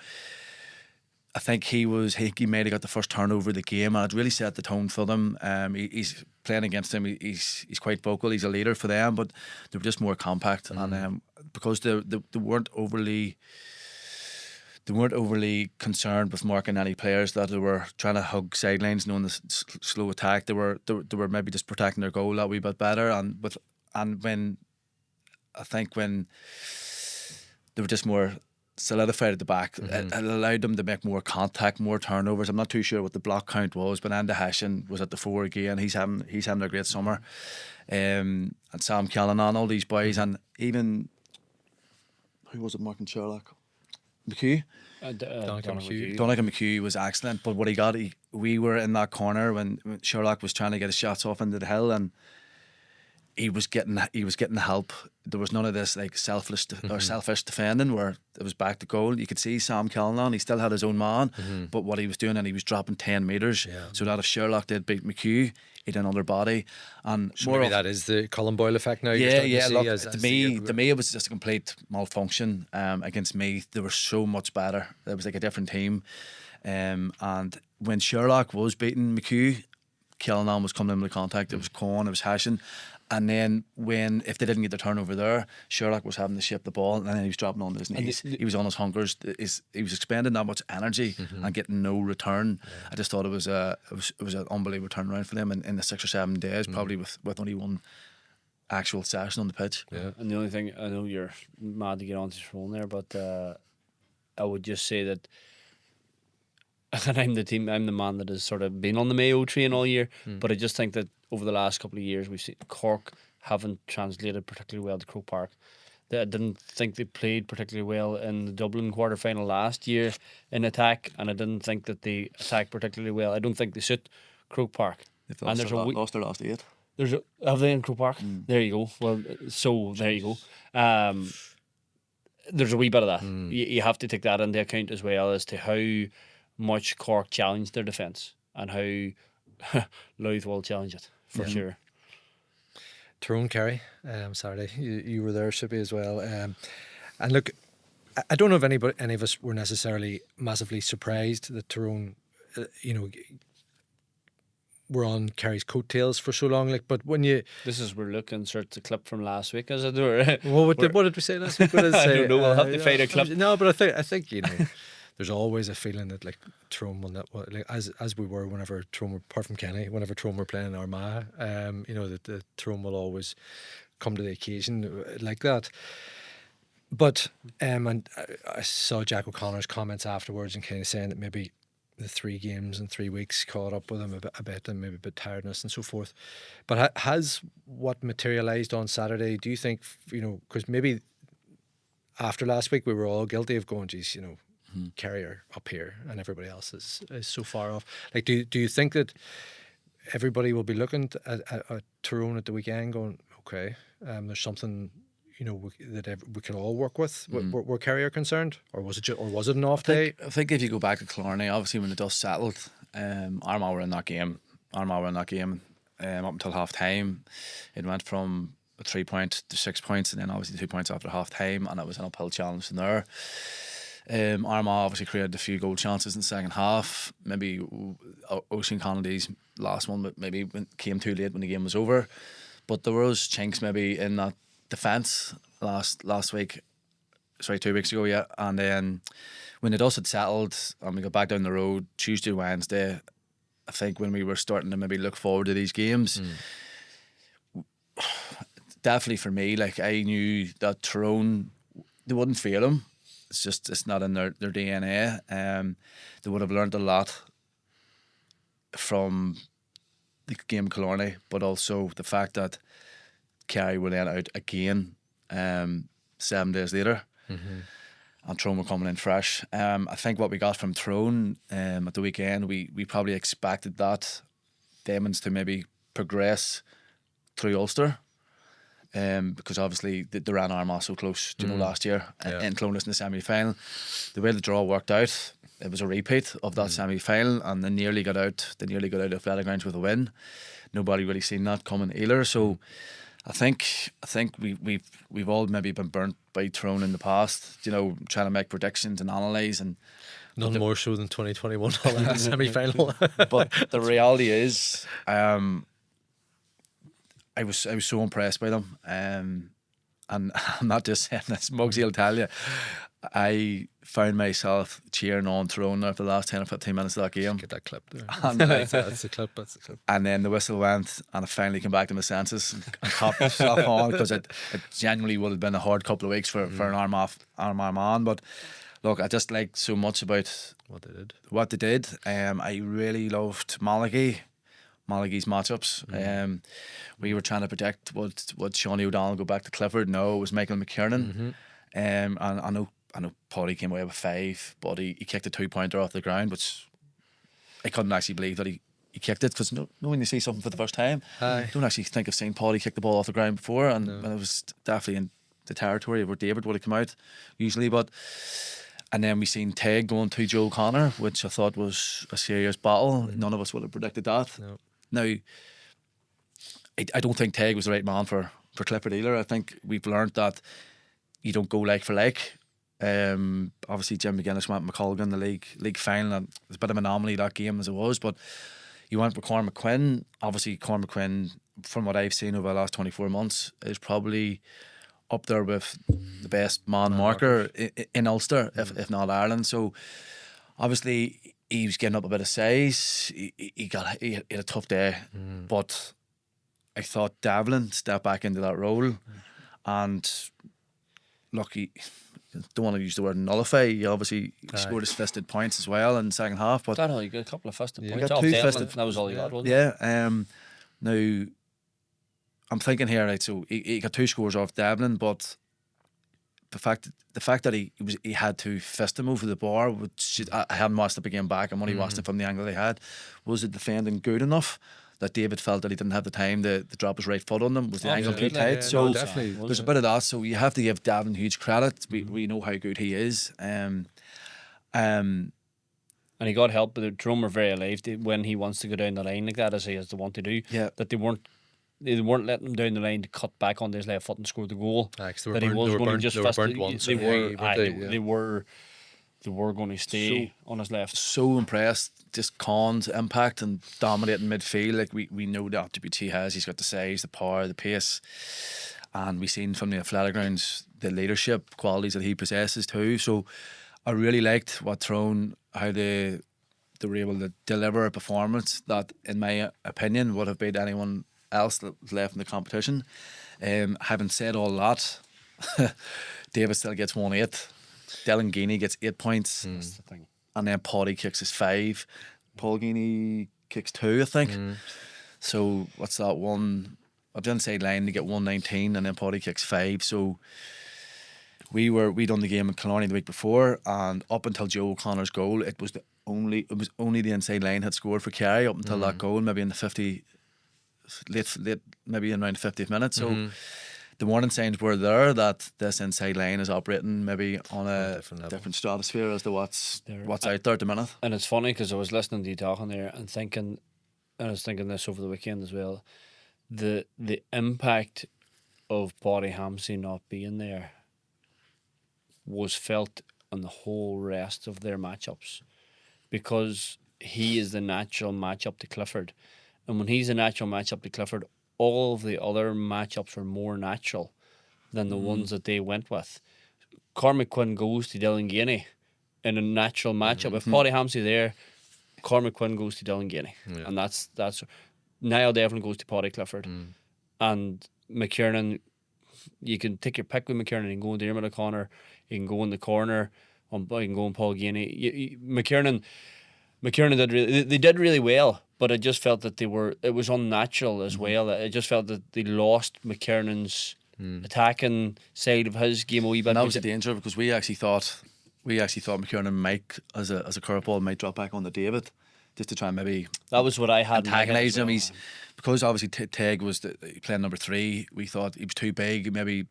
C: I think he might have got the first turnover of the game, and it really set the tone for them. He's playing against him. He's quite vocal. He's a leader for them, but they were just more compact, and because they weren't overly concerned with marking any players that they were trying to hug sidelines, knowing the slow attack. They were maybe just protecting their goal that wee bit better, and when they were just more solidified at the back, it allowed them to make more contact, more turnovers. I'm not too sure what the block count was, but Enda Hessian was at the 4 again. He's having a great summer, and Sam Callanan, all these boys, and even who was it marking Sherlock? McHugh. Donegan McHugh was excellent, but what he got, we were in that corner when Sherlock was trying to get his shots off into the hill, and he was getting the help. There was none of this like selfish defending where it was back to goal. You could see Sam Callanan, he still had his own man, but what he was doing, and he was dropping 10 metres. So that if Sherlock did beat McHugh, he'd another body. And
A: So maybe that is the Colin Boyle effect now.
C: Yeah, yeah. Look, to me,
A: the
C: it was just a complete malfunction against me. They were so much better. It was like a different team. And when Sherlock was beating McHugh, Callanan was coming into contact. It was Cohen, it was Hashing. And then if they didn't get the turnover there, Sherlock was having to shape the ball, and then he was dropping on his knees. He was on his hunkers. He was expending that much energy and getting no return. I just thought it was an unbelievable turnaround for them in the 6 or 7 days, probably with only one actual session on the pitch.
B: Yeah. And the only thing, I know you're mad to get onto your phone there, but I would just say that, and I'm the man that has sort of been on the Mayo train all year, but I just think that over the last couple of years we've seen Cork haven't translated particularly well to Croke Park. I didn't think they played particularly well in the Dublin quarter-final last year in attack, and I didn't think that they attacked particularly well. I don't think they suit Croke Park.
C: They've lost their last 8.
B: Have they in Croke Park? There you go. Well, so there you go. There's a wee bit of that. You have to take that into account as well as to how much Cork challenged their defence and how Louth will challenge it for sure.
A: Tyrone Kerry, Saturday. You were there, Shippy, as well. And look, I don't know if any of us were necessarily massively surprised that Tyrone, were on Kerry's coattails for so long. Like, but when you,
B: this is we're looking insert the clip from last week, as it were.
A: What did we say last week? What did I
B: don't know. We'll have to find a clip.
A: No, but I think there's always a feeling that like Tyrone will not, like as we were whenever Tyrone were, apart from Kenny, whenever Tyrone were playing Armagh, that the Tyrone will always come to the occasion like that. But and I saw Jack O'Connor's comments afterwards and kind of saying that maybe the 3 games in 3 weeks caught up with him a bit and maybe a bit tiredness and so forth. But has what materialised on Saturday, do you think, because maybe after last week we were all guilty of going, geez, Kerry are up here and everybody else is so far off. Like, do you think that everybody will be looking at Tyrone at the weekend going, okay, there's something that we can all work with where Kerry are concerned, or was it an off day?
C: I think if you go back to Killarney, obviously when the dust settled, Armagh were in that game. Up until half time. It went from a 3 point to 6 points, and then obviously 2 points after half time, and it was an uphill challenge from there. Armagh obviously created a few goal chances in the second half. Maybe Ocean Connody's last one, but maybe came too late when the game was over. But there was chinks maybe in that defence last week, 2 weeks ago, yeah. And then when the dust had settled and we got back down the road Tuesday, Wednesday, I think when we were starting to maybe look forward to these games, definitely for me, like I knew that Tyrone, they wouldn't fail them. It's not in their DNA. They would have learned a lot from the game of Killarney, but also the fact that Kerry were then out again 7 days later, and Tyrone were coming in fresh. I think what we got from Tyrone at the weekend, we probably expected that Demons to maybe progress through Ulster. Because obviously they ran Armagh so close, last year in Clonus in the semi-final. The way the draw worked out, it was a repeat of that semi-final, and they nearly got out of Athletic Grounds with a win. Nobody really seen that coming either. So I think we've all maybe been burnt by Tyrone in the past, trying to make predictions and analyse, and
A: none more so than 2021 semi-final.
C: But the reality is, I was so impressed by them, and I'm not just saying this. Muggsy will tell you, I found myself cheering on Tyrone after the last 10 or 15 minutes of that game.
A: Get that clip there.
C: And,
A: that's the clip.
C: And then the whistle went, and I finally came back to my senses and caught myself on, because it genuinely would have been a hard couple of weeks for an Armagh man. But look, I just liked so much about what they did. I really loved Malachy's matchups. We were trying to predict would Shawnee O'Donnell go back to Clifford? No, it was Michael McKiernan. And I know Paddy came away with 5, but he kicked a 2-pointer off the ground, which I couldn't actually believe that he he kicked it, because when you see something for the first time,
A: Aye.
C: don't actually think of seeing Paddy kick the ball off the ground before, and it was definitely in the territory where David would have come out usually. And then we seen Tig going to Joe O'Connor, which I thought was a serious battle. None of us would have predicted that.
A: No.
C: Now, I don't think Tig was the right man for Clifford either. I think we've learned that you don't go like for like. Obviously Jim McGuinness went with McColgan in the league final, and it was a bit of an anomaly that game as it was, but you went with Cormac Quinn. Obviously Cormac Quinn, from what I've seen over the last 24 months, is probably up there with the best man marker in Ulster, if not Ireland. So obviously he was getting up a bit of size. He had a tough day, but I thought Devlin stepped back into that role, and look, he don't want to use the word nullify. He obviously scored his fisted points as well in the second half. But
B: I know, you got a couple of fisted points.
C: got
B: Off
C: two
B: Devlin,
C: fisted.
B: that was all he got, wasn't it?
C: Yeah. Now I'm thinking here, right? So he got 2 scores off Devlin, but the fact that he had to fist him over the bar, which I hadn't watched it again back. I'm only watched it from the angle they had. Was the defending good enough that David felt that he didn't have the time to drop his right foot on them? Was the angle too
B: Absolutely.
C: tight? So
A: definitely.
C: there's a bit of that. So you have to give Devlin huge credit. We know how good he is.
B: And he got help, but the Tyrone were very alive when he wants to go down the line like that, as he has to want to do.
C: Yeah.
B: That they weren't letting him down the line to cut back on his left foot and score the goal.
A: Aye, 'cause they
B: That he
A: were
B: was going to
A: burnt-
B: just
A: they were
B: fist
A: burnt
B: it.
A: once,
B: They
A: I think,
B: were,
A: weren't
B: aye,
A: they?
B: they
A: Yeah.
B: were going to stay on his left.
C: So impressed. Just Con's impact and dominating midfield. Like we know the attributes he has. He's got the size, the power, the pace, and we've seen from the athletic grounds the leadership qualities that he possesses too. So I really liked what Tyrone, how they were able to deliver a performance that, in my opinion, would have beat anyone else that was left in the competition. Having said all that, David still gets 1-8. Dylan Geeney gets 8 points.
B: That's the thing.
C: And then Paddy kicks his 5. Paul Geeney kicks 2, I think. So what's that one? Up the inside line, they get 119, and then Paddy kicks 5. So we done the game in Killarney the week before, and up until Joe O'Connor's goal, it was only the inside line had scored for Cahair up until that goal, maybe in the late maybe in around the 50th minute. So the warning signs were there that this inside line is operating maybe on a different stratosphere as to what's out there at the minute.
B: And it's funny because I was listening to you talking there and thinking, and I was thinking this over the weekend as well, the impact of Paddy Hamsey not being there was felt on the whole rest of their matchups, because he is the natural matchup to Clifford, and when he's a natural matchup to Clifford, all of the other matchups are more natural than the ones that they went with. Cormac Quinn goes to Dylan Geeney in a natural matchup. If Paddy Hamsey there, Cormac Quinn goes to Dylan Geeney, and that's Niall Devlin goes to Paddy Clifford, and McKiernan. You can take your pick with McKiernan. You can go in Dermot O'Connor. You can go in the corner. You can go in Paul Geeney. McKiernan did really well, but I just felt that it was unnatural as well. I just felt that they lost McKiernan's attacking side of his game a wee bit.
C: And that was the danger, because we actually thought McKiernan might, as a curveball, might drop back on the David, just to try and maybe
B: that was what I had
C: antagonise him.
B: well.
C: He's because obviously Tig was playing number 3. We thought he was too big, maybe.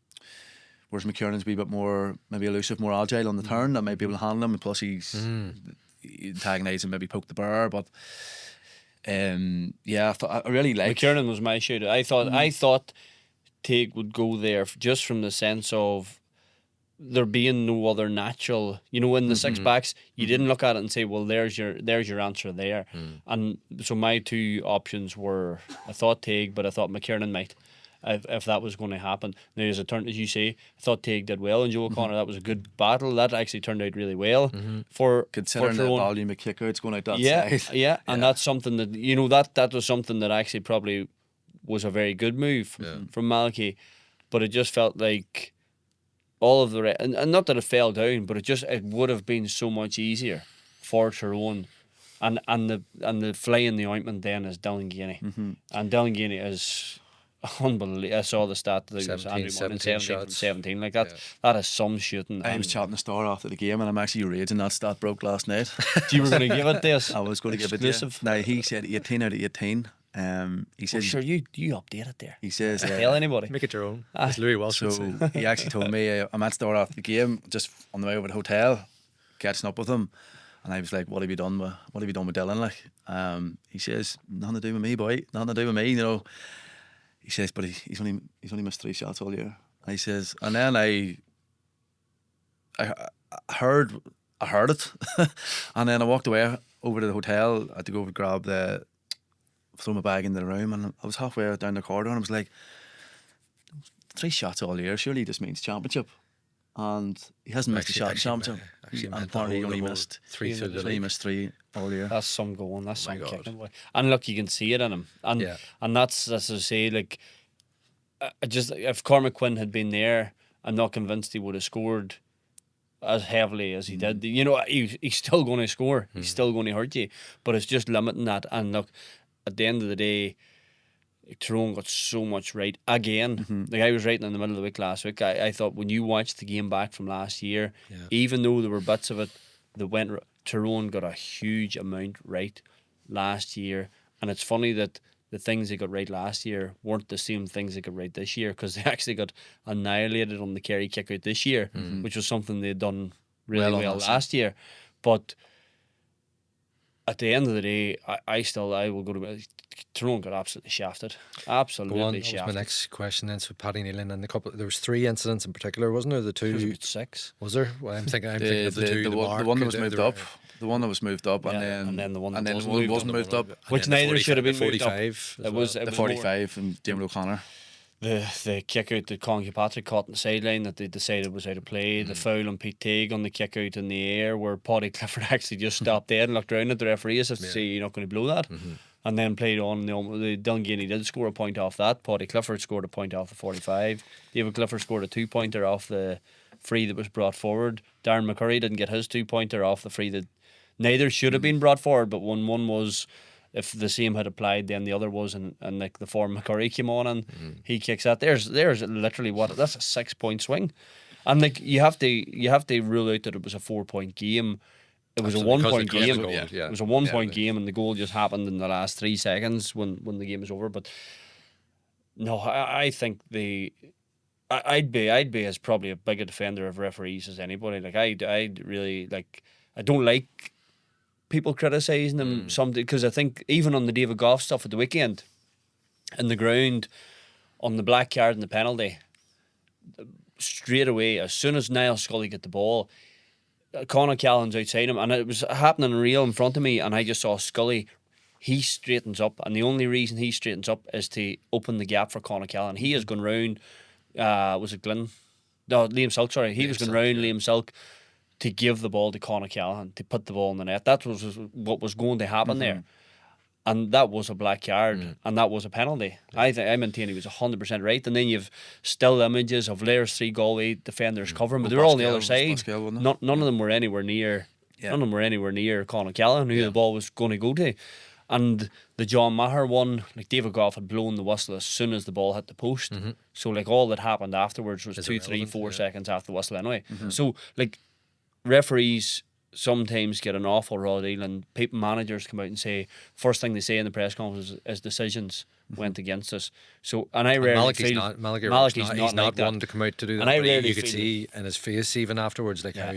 C: Whereas McKiernan's a wee bit more maybe elusive, more agile on the turn, that might be able to handle him. And plus he antagonise him, maybe poke the bear. But I really liked
B: McKiernan was my shooter. I thought Tig would go there just from the sense of there being no other natural, in the six backs, you didn't look at it and say, well, there's your answer there. And so my 2 options were, I thought Tig, but I thought McKiernan might, if that was going to happen. Now, as you say, I thought Tig did well, and Joe O'Connor, that was a good battle. That actually turned out really well for
C: considering the
B: Tyrone.
C: volume of kickouts going out that side.
B: Yeah, and that's something that, that was something that actually probably was a very good move from Malachy, but it just felt like all of the and not that it fell down, but it would have been so much easier for Tyrone, and the fly in the ointment then is Dylan Geeney, and Dylan Geeney is unbelievable. I saw the stat that it was
A: 17,
B: Andrew Munn
A: 17
B: 17 from
A: shots.
B: 17. Like that, that is some shooting.
C: I was chatting to Star after the game, and I'm actually raging that stat broke last night.
B: You were going to give it this?
C: I was going to give it to
B: exclusive.
C: you. No, he said 18 out of 18. He
B: Well,
C: says
B: sure, you update it there.
C: he says
B: Tell anybody.
A: Make it your own. As Louis Walsh would
C: so
A: say.
C: he actually told me I'm at Star after the game, just on the way over to the hotel, catching up with him, and I was like, "What have you done with Dylan?" Like, he says, "Nothing to do with me, boy. Nothing to do with me." You know, he says, "But he's only missed 3 shots all year." And he says, and then I heard it, and then I walked away over to the hotel. I had to go grab throw my bag into the room, and I was halfway down the corridor, and I was like, 3 shots all year, surely this means championship. And he hasn't missed a shot in championship. And apparently he only missed
A: 3 through the league.
C: missed 3 all year.
B: That's some going. That's some
A: God.
B: kicking, boy. And look, you can see it in him. And
A: Yeah.
B: and that's as I say, like, I just if Cormac Quinn had been there, I'm not convinced he would have scored as heavily as he did. You know, he's still going to score. He's still going to hurt you. But it's just limiting that. And look, at the end of the day, Tyrone got so much right again. Like I was writing in the middle of the week last week. I thought when you watched the game back from last year, even though there were bits of it that went, Tyrone got a huge amount right last year. And it's funny that the things they got right last year weren't the same things they got right this year, because they actually got annihilated on the Kerry kick out this year, which was something they'd done really well last year. But at the end of the day, I will go to Tyrone got absolutely shafted. Absolutely
A: Go on. That was
B: shafted.
A: my next question then. So Paddy Nealon and there was 3 incidents in particular, wasn't there? The
B: There was
A: 2
B: about 6.
A: was there? Well, I'm thinking of the 2.
C: The one that was moved up. The one that was moved up,
B: Yeah,
C: and then
B: the one that
C: and then
B: wasn't
C: the one
B: moved
C: wasn't
B: up.
C: moved up.
B: Which neither should have been moved up.
A: 45.
B: It was
C: The
B: more
C: 45 and Damon O'Connor.
B: the kick out that Conor Patrick caught on the sideline that they decided was out of play, the foul on Pete Teague on the kick out in the air where Paddy Clifford actually just stopped dead and looked around at the referee as if to say, "You're not going to blow that," and then played on. The Dunganny did score a point off that. Paddy Clifford scored a point off the 45. David Clifford scored a 2-pointer off the free that was brought forward. Darren McCurry didn't get his 2-pointer off the free that neither should have been brought forward, but one was, if the same had applied, then the other was, and like the form McCurry came on and he kicks that. There's literally that's a 6-point swing, and like you have to rule out that it was a 4-point game. It was
A: Absolutely,
B: a 1-point
A: because
B: game.
A: the goal, yeah.
B: It was a 1-point
A: Yeah.
B: game, and the goal just happened in the last 3 seconds when the game was over. But no, I think I'd be as probably a big a defender of referees as anybody. Like I'd really like. I don't like people criticising them something, because I think even on the David Goff stuff at the weekend, in the ground, on the black card and the penalty, straight away as soon as Niall Scully get the ball, Conor Callan's outside him, and it was happening real in front of me, and I just saw Scully. He straightens up, and the only reason he straightens up is to open the gap for Conor Callan. He has gone round. Was it Glyn? No, Liam Silk. Sorry, he was going round Liam Silk to give the ball to Conor Callahan to put the ball in the net. That was what was going to happen there, and that was a black card, and that was a penalty. I maintain he was 100% right. And then you've still images of Lairs 3 Galway defenders covering, but they were all on the other side.
C: Pascal, wasn't it?
B: None of them were anywhere near. None of them were anywhere near Conor Callahan, who the ball was going to go to. And the John Maher one, like David Goff had blown the whistle as soon as the ball hit the post. So like all that happened afterwards was 2, 3, 4 seconds after the whistle anyway. So like referees sometimes get an awful raw deal, and people, managers come out and say, first thing they say in the press conference is decisions went against us. So, and I rarely feel
A: He's not one to come out to do that.
B: And I
A: but
B: rarely
A: you could
B: feel
A: see in his face even afterwards, like how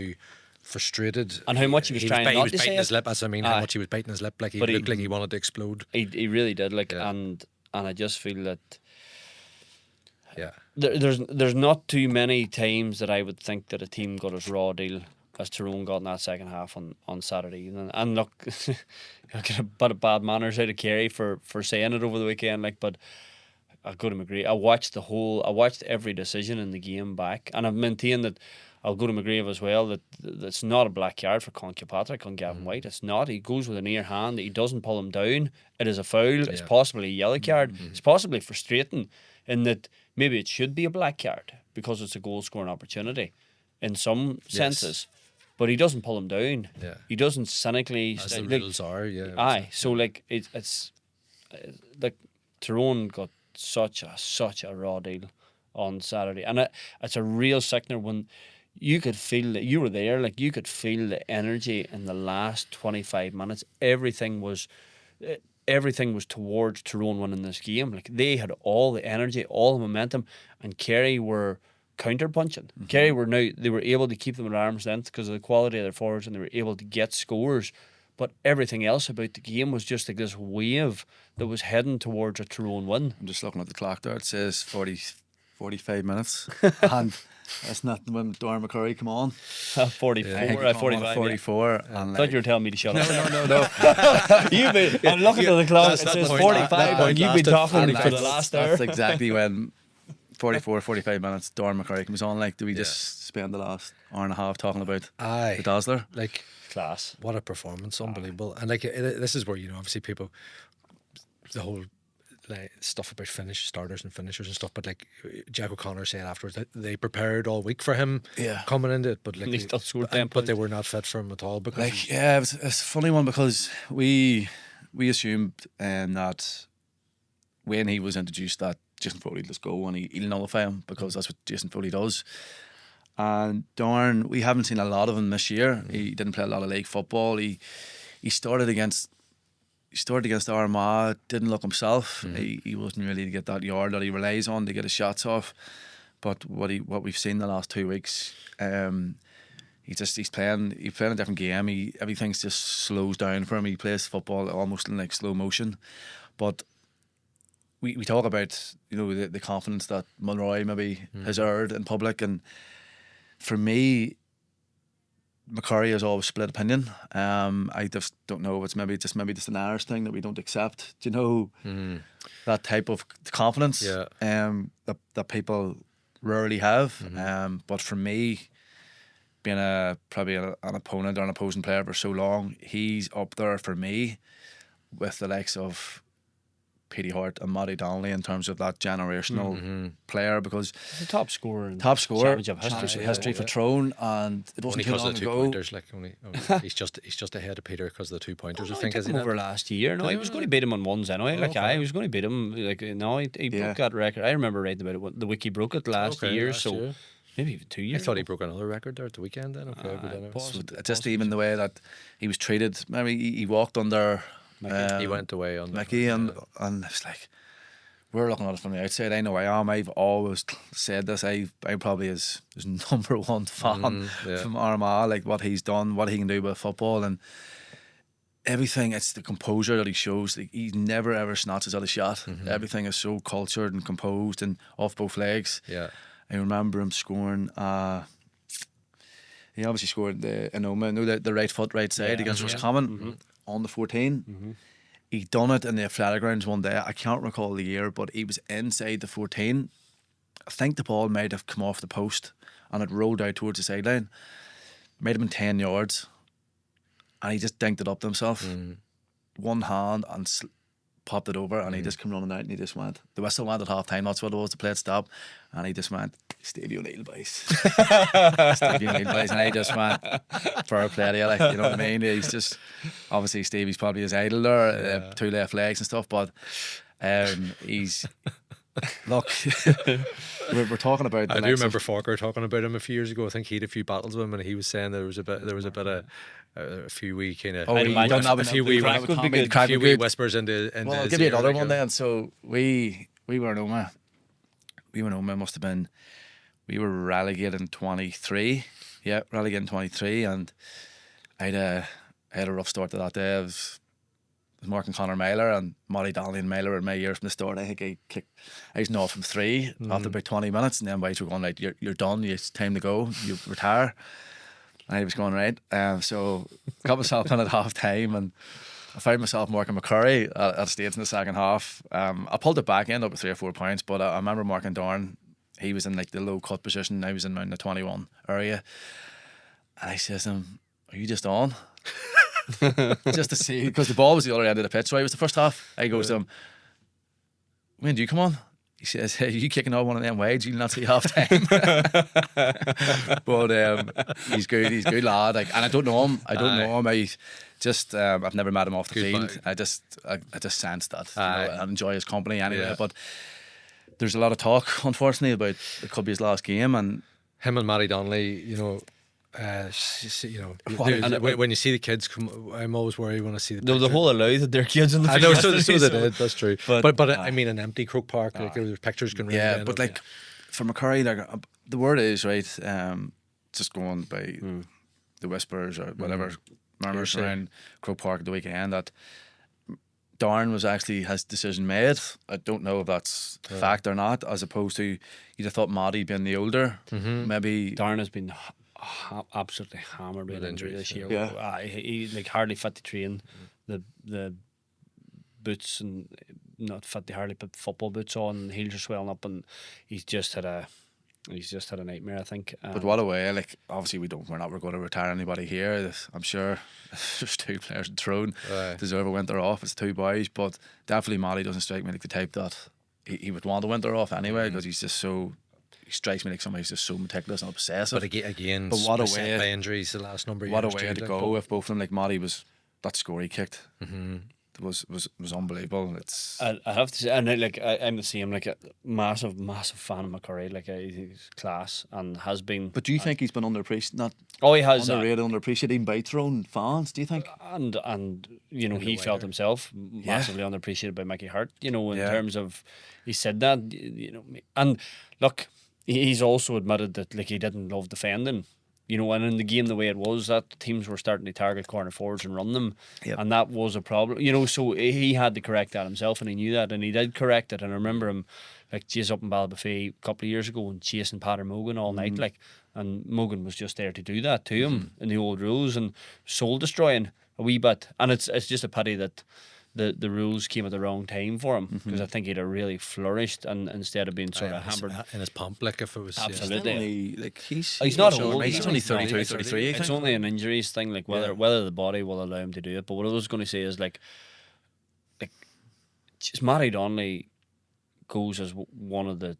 A: frustrated
B: and how much he was trying not
A: he was
B: to
A: biting
B: say
A: his
B: it.
A: lip. That's what I mean, how much he was biting his lip, like he
B: But
A: looked like he wanted to explode.
B: He really did, like, and I just feel that
A: Yeah,
B: there's not too many times that I would think that a team got as raw deal as Tyrone got in that second half on Saturday evening. And look, I get a bit of bad manners out of Kerry for saying it over the weekend, like, but I've got to agree. I watched every decision in the game back, and I've maintained that I'll go to McGreeve as well, that it's not a black card for Conor Patrick on Gavin White. It's not. He goes with a near hand. He doesn't pull him down. It is a foul. It's possibly a yellow card. It's possibly frustrating in that maybe it should be a black card because it's a goal scoring opportunity in some senses. But he doesn't pull him down.
A: Yeah.
B: He doesn't cynically.
A: as the
B: like,
A: rules are. Yeah,
B: aye. So like it's like Tyrone got such a raw deal on Saturday, and it's a real sickener when you could feel that you were there. Like, you could feel the energy in the last 25 minutes. Everything was towards Tyrone winning this game. Like, they had all the energy, all the momentum, and Kerry were counter punching. Kerry they were able to keep them at arm's length because of the quality of their forwards, and they were able to get scores. But everything else about the game was just like this wave that was heading towards a Tyrone win.
C: I'm just looking at the clock there. It says 45 minutes. And that's not when Darren McCurry come on.
B: 44, 45.
C: 44.
B: Yeah.
C: And
B: I thought you were telling me to shut up.
C: No.
B: I'm looking at the clock. It
A: That's
B: says
A: the point.
B: 45,
A: That point
B: and you've been
A: lasted
B: talking
A: 45
B: for the last hour.
C: That's exactly when 45 minutes Darren McCurry comes on. Like, do we just spend the last hour and a half talking about
A: Aye.
C: the Dazzler?
A: Like,
B: Class.
A: what a performance, unbelievable. And like, this is where, obviously people, the whole like stuff about starters and finishers and stuff, but like Jack O'Connor said afterwards that they prepared all week for him coming into it, but like
B: He still scored 10
A: but they were not fit for him at all because
C: Like, yeah, it's a funny one because we assumed that when he was introduced that Jason Foley would just go and he'll nullify him because that's what Jason Foley does. And Darn, we haven't seen a lot of him this year. He didn't play a lot of league football. He started against Armagh, didn't look himself. He wasn't really to get that yard that he relies on to get his shots off. But what we've seen the last 2 weeks, he's playing a different game. Everything just slows down for him. He plays football almost in like slow motion. But we talk about the confidence that Mulroy maybe has earned in public, and for me, McCurry has always split opinion. I just don't know if it's maybe just an Irish thing that we don't accept. Do you know that type of confidence?
A: Yeah.
C: That people rarely have. But for me, being probably an opponent or an opposing player for so long, he's up there for me with the likes of Petey Hart and Matty Donnelly in terms of that generational player, because
B: He's the top scorer in
C: championship
B: history.
C: history for Tyrone, and it wasn't
A: only
C: too
A: because
C: long
A: of the 2
C: ago.
A: pointers. Like only he's just ahead of Peter because of the 2 pointers. I think
B: He
A: is
B: took
A: he
B: him over
A: not?
B: last year. No, he was going to beat him on ones anyway. I was going to beat him. Like, no, he broke that record. I remember reading about it. The wiki broke it last year. Maybe even 2 years.
A: I thought he broke another record there at the weekend. Then okay, but anyway.
C: So just even the way that he was treated. Maybe he walked under.
A: He went away on
C: Mickey, and it's like, we're looking at it from the outside. I know I am. I've always said this. I'm probably his number one fan from Armagh. Like, what he's done, what he can do with football, and everything. It's the composure that he shows. Like, he never ever snatches at a shot. Everything is so cultured and composed and off both legs.
A: Yeah.
C: I remember him scoring. He obviously scored the Enoma, the right foot, right side against Roscommon on the 14. He done it in the athletic grounds one day. I can't recall the year, but he was inside the 14. I think the ball might have come off the post and it rolled out towards the sideline. Might have been 10 yards. And he just dinked it up to himself. One hand and popped it over, and he just came running out, and he just went. The whistle went at half time. That's what it was. The play had stopped, and he just went, Stevie O'Neill, boys. Stevie O'Neill, boys. And I just went, fair play to you, like, you know what I mean? He's just, obviously Stevie's probably his idol there, 2 left legs and stuff, but he's, look, we're talking about.
A: I do remember Forker talking about him a few years ago. I think he had a few battles with him, and he was saying there was a bit of a few wee kind of whispers into.
C: Well, I'll
A: his
C: give you
A: ear,
C: another
A: like,
C: one then. So we were in Oma. Must have been. We were relegated in 23. Yeah, relegated in 23, and I had a rough start to that day. I was Mark and Conor Mailer, and Molly Donnelly and Mailer were in my ear from the start. I think I was off from 3 after about 20 minutes, and then boys were going like, "You're done. It's time to go. You retire." And I was going right. So got myself in at half time, and I found myself marking McCurry at stage in the second half. I pulled it back, ended up with 3 or 4 points, but I remember marking Dorn. He was in like the low cut position. I was in around the 21 area, and I says to him, "Are you just on?" Just to see, because the ball was the other end of the pitch. So I was the first half. I goes to him, "When do you come on?" He says, "Hey, you kicking out one of them wides, you'll not see half time." But he's good. He's a good lad. Like, and I don't know him. I've never met him off the field. I just sensed that. I enjoy his company anyway.
A: Yeah.
C: But there's a lot of talk, unfortunately, about it could be his last game, and
A: him and Matty Donnelly, when you see the kids come, I'm always worried when I see the
B: The
A: picture.
B: whole allow that their kids in the
A: I know,
B: field
A: so
B: yesterday,
A: they did. That's true. But I mean, an empty Croke Park, like there's pictures can really
C: yeah,
A: end
C: but
A: up,
C: like for McCurry, like the word is right. Just going by the whispers or whatever murmurs
A: Hearsay.
C: around Croke Park at the weekend that Darren was actually his decision made. I don't know if that's fact or not. As opposed to you'd have thought Maddie being the older, maybe
B: Darren has been absolutely hammered with injury this year.
C: Yeah.
B: He like hardly fit to train. The boots and not fit to hardly put football boots on. And heels are swelling up, and he's just had a nightmare, I think.
C: But what a way! Like obviously we're not going to retire anybody here. I'm sure there's two players in Tyrone deserve a winter off. It's two boys, but definitely Molly doesn't strike me like the type that he would want a winter off anyway, because he's just so. He strikes me like somebody who's just so meticulous and obsessive.
A: But again,
C: but what a
A: beset
C: way
A: by injuries the last number of
C: what a
A: years.
C: way to
A: too,
C: go if both of them, like Molly was that score he kicked. Was unbelievable. It's
B: I have to say, and I'm the same. Like a massive fan of McCurry. Like he's class and has been.
C: But do you think he's been underappreciated? Not
B: He has
C: underrated, underappreciated even by Tyrone fans? Do you think?
B: And he felt himself massively underappreciated by Mickey Hart. In terms of he said that. And look, he's also admitted that like he didn't love defending. And in the game the way it was, that teams were starting to target corner forwards and run them, and that was a problem. So he had to correct that himself, and he knew that, and he did correct it. And I remember him like chasing up in Ballybofey a couple of years ago and chasing Pater Mogan all night, and Mogan was just there to do that to him in the old rules and soul destroying a wee bit. And it's just a pity that the rules came at the wrong time for him, because I think he'd have really flourished, and instead of being sort of hampered
A: in his pump, like if it was
B: absolutely.
C: He's
B: not
C: old.
B: old.
C: He's only 32, 33. I
B: It's
C: think.
B: only an injuries thing, like whether the body will allow him to do it. But what I was going to say is like just Matty Donnelly goes as one of the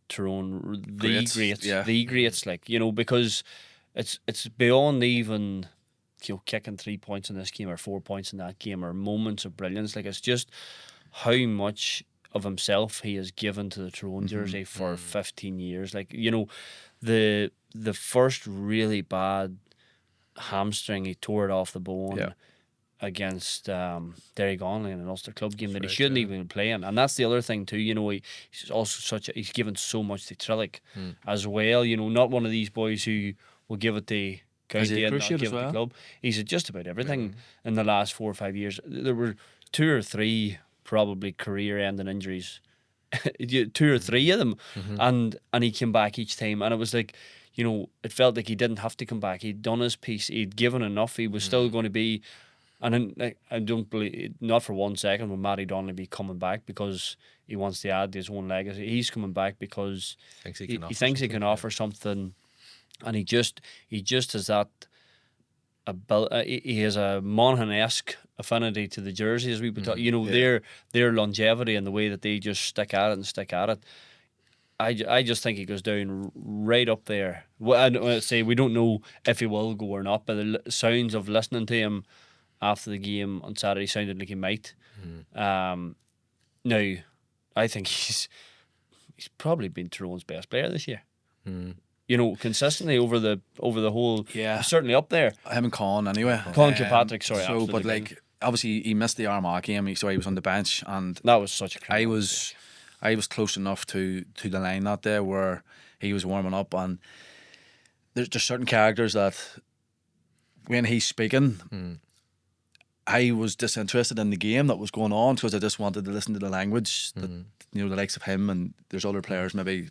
B: Tyrone greats, because it's beyond even kicking 3 points in this game or 4 points in that game or moments of brilliance. Like it's just how much of himself he has given to the Tyrone jersey for 15 years. Like the first really bad hamstring, he tore it off the bone against Derry Gonley in an Ulster club game that he shouldn't even be playing. And that's the other thing too. He's also he's given so much to Trillick as well. Not one of these boys who will give it to County and not give it to the club. He's at just about everything in the last 4 or 5 years. There were 2 or 3 probably career-ending injuries, 2 or 3 of them, and he came back each time, and it was like, it felt like he didn't have to come back. He'd done his piece. He'd given enough. He was still going to be, and I don't believe, not for 1 second, will Matty Donnelly be coming back because he wants to add to his own legacy. He's coming back because he thinks he can offer something. And he just has that he has a Monaghan-esque affinity to the jersey, as we would talk. Their longevity and the way that they just stick at it. I just think he goes down right up there. Well, I say we don't know if he will go or not, but the sounds of listening to him after the game on Saturday sounded like he might. Now, I think he's probably been Tyrone's best player this year. Consistently over the whole, certainly up there.
C: Him and Con anyway.
B: Colin Kilpatrick, sorry.
C: So, but like obviously he missed the Armagh game. So he was on the bench, and
B: that was such a.
C: I was close enough to the line that day where he was warming up, and there's certain characters that when he's speaking, I was disinterested in the game that was going on because I just wanted to listen to the language that the likes of him, and there's other players maybe.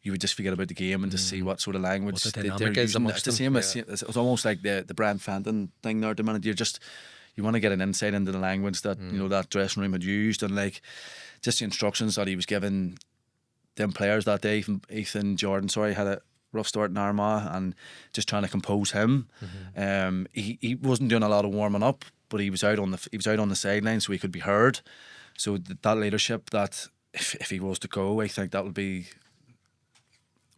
C: You would just forget about the game and just see what sort of language
A: the
C: they're
A: dynamic is
C: using.
A: amongst
C: It's the
A: them.
C: same. It's almost like the Brand Fenton thing there at the minute. You want to get an insight into the language that that dressing room had used, and like just the instructions that he was giving them players that day. Ethan Jordan, had a rough start in Armagh, and just trying to compose him. He wasn't doing a lot of warming up, but he was out on the sideline so he could be heard. So that leadership, that if he was to go, I think that would be.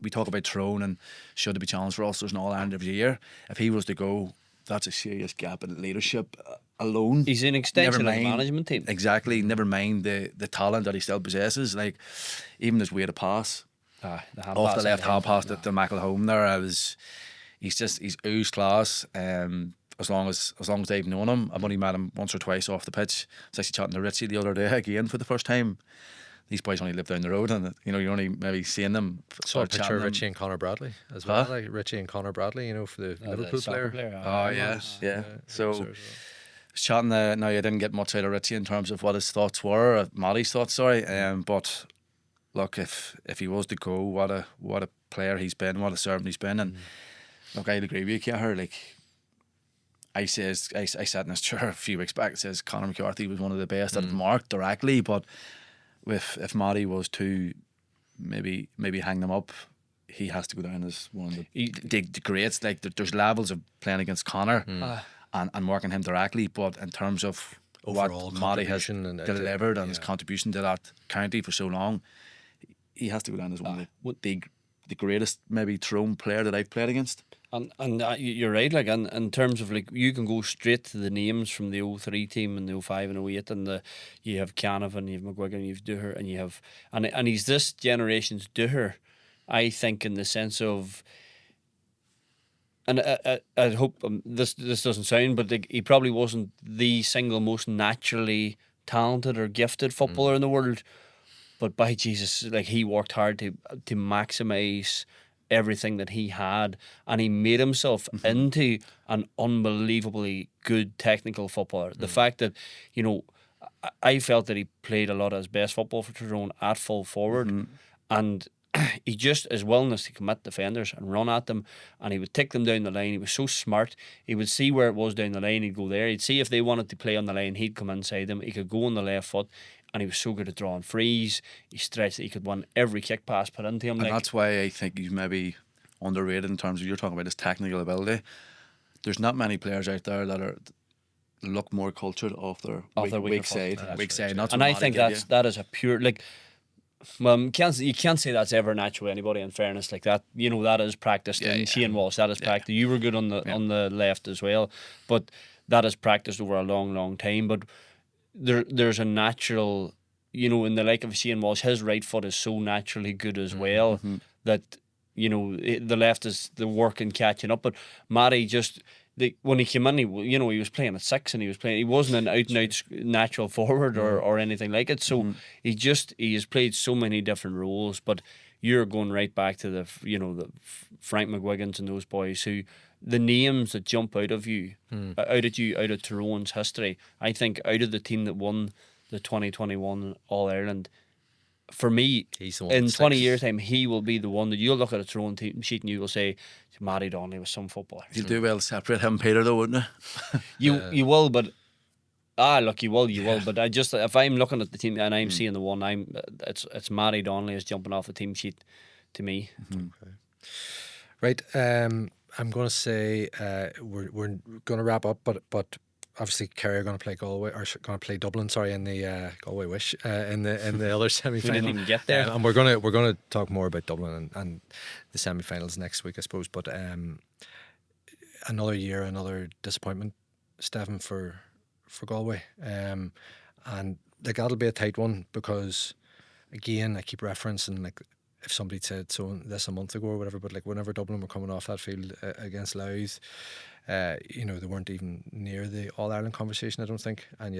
C: We talk about Tyrone and should it be challenged for Ulsters and All Ireland every year. If he was to go, that's a serious gap in leadership alone.
B: He's an extension
C: Never
B: of the
C: mind-
B: management team.
C: Exactly. Never mind the talent that he still possesses. Like, even his way to pass
B: The hand
C: off
B: pass
C: the left
B: out of
C: hand
B: him.
C: pass to Michael Home there, he's oozed class. As long as they've known him, I've only met him once or twice off the pitch. I was actually chatting to Richie the other day again for the first time. These boys only live down the road, and you're only maybe seeing them.
A: Saw a
C: or
A: picture
C: chatting
A: of
C: them.
A: Richie and Connor Bradley as well.
C: Huh?
A: Like Richie and Connor Bradley, for the
B: The
A: Liverpool
B: soccer
A: player.
C: Oh yeah, yeah. So chatting. Now, I didn't get much out of Richie in terms of what his thoughts were, Matty's thoughts. Sorry, but look, if he was to go, what a player he's been, what a servant he's been, and look, I'd agree with you, Cahair. Like, I sat in his chair a few weeks back. It says Conor McCarthy was one of the best that had marked directly, but if Matty was to maybe hang them up, he has to go down as one of the greats. Like, there's levels of playing against Conor and marking him directly, but in terms of
A: Overall
C: what Matty has
A: contribution and
C: delivered and his contribution to that county for so long, he has to go down as one of the greatest maybe Tyrone player that I've played against.
B: And you're right, like, in terms of, like, you can go straight to the names from the 03 team and the 05 and 08, and you have Canavan, you have McGuigan, you have Duher, and you have and he's this generation's Duher, I think, in the sense of, and I hope this doesn't sound, but like, he probably wasn't the single most naturally talented or gifted footballer in the world, but by Jesus, like, he worked hard to maximise everything that he had, and he made himself into an unbelievably good technical footballer. The fact that, I felt that he played a lot of his best football for Tyrone at full forward, and he just, his willingness to commit defenders and run at them, and he would take them down the line. He was so smart. He would see where it was down the line, he'd go there. He'd see if they wanted to play on the line, he'd come inside them. He could go on the left foot, and he was so good at drawing frees. He stretched that he could win every kick pass put into him.
C: And that's why I think he's maybe underrated in terms of, you're talking about his technical ability. There's not many players out there that look more cultured off their weak side. Weak side. That's
B: and
C: what
B: I
C: Matty
B: think
C: did,
B: that is a pure, like, well, you can't say that's ever natural with anybody, in fairness. Like, that, that is practiced. And Shane Walsh, that is practiced. You were good on the left as well, but that is practiced over a long time. But there's a natural, in the like of Shane Walsh, his right foot is so naturally good as well that, the left is the work in catching up. But Matty just, when he came in, he was playing at 6, and he wasn't an out and out natural forward or anything like it. So he has played so many different roles. But you're going right back to the Frank McGuigans and those boys, who, the names that jump out of you, out of Tyrone's history. I think out of the team that won the 2021 All Ireland, for me,
A: He's the one
B: in
A: that
B: 20
A: sticks.
B: years' time, he will be the one that you'll look at a Tyrone team sheet and you will say, Matty Donnelly was some footballer.
C: You'll do well to separate him and Peter, though, wouldn't you?
B: You will, but look, you will. But I just, if I'm looking at the team and I'm seeing the one, it's Matty Donnelly is jumping off the team sheet to me.
A: Okay. Right. I'm going to say we're going to wrap up, but obviously Kerry are going to play Galway, or going to play Dublin. Sorry, in the Galway Wish in the other semi
B: We
A: final.
B: didn't even get there.
A: And we're going to talk more about Dublin and the semi finals next week, I suppose. But another year, another disappointment, Stefan, for Galway, and like, that'll be a tight one, because again, I keep referencing, like, if somebody said this a month ago or whatever, but like, whenever Dublin were coming off that field against Louth, they weren't even near the All Ireland conversation, I don't think, and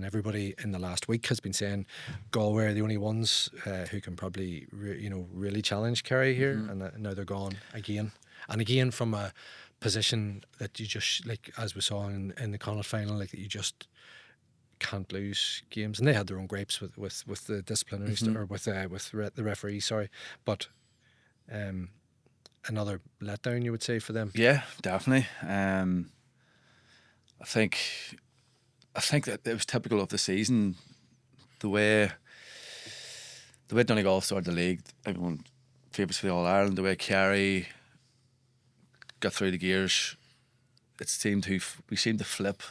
A: everybody in the last week has been saying Galway are the only ones who can probably really challenge Kerry here, and now they're gone again and again from a position that you just, like, as we saw in the Connacht final, like, you just can't lose games, and they had their own grapes with the disciplinary or with the referee. Sorry, but another letdown, you would say, for them.
C: Yeah, definitely. I think that it was typical of the season, the way Donegal started the league. Everyone favourites for the All Ireland. The way Kerry got through the gears, we seemed to flip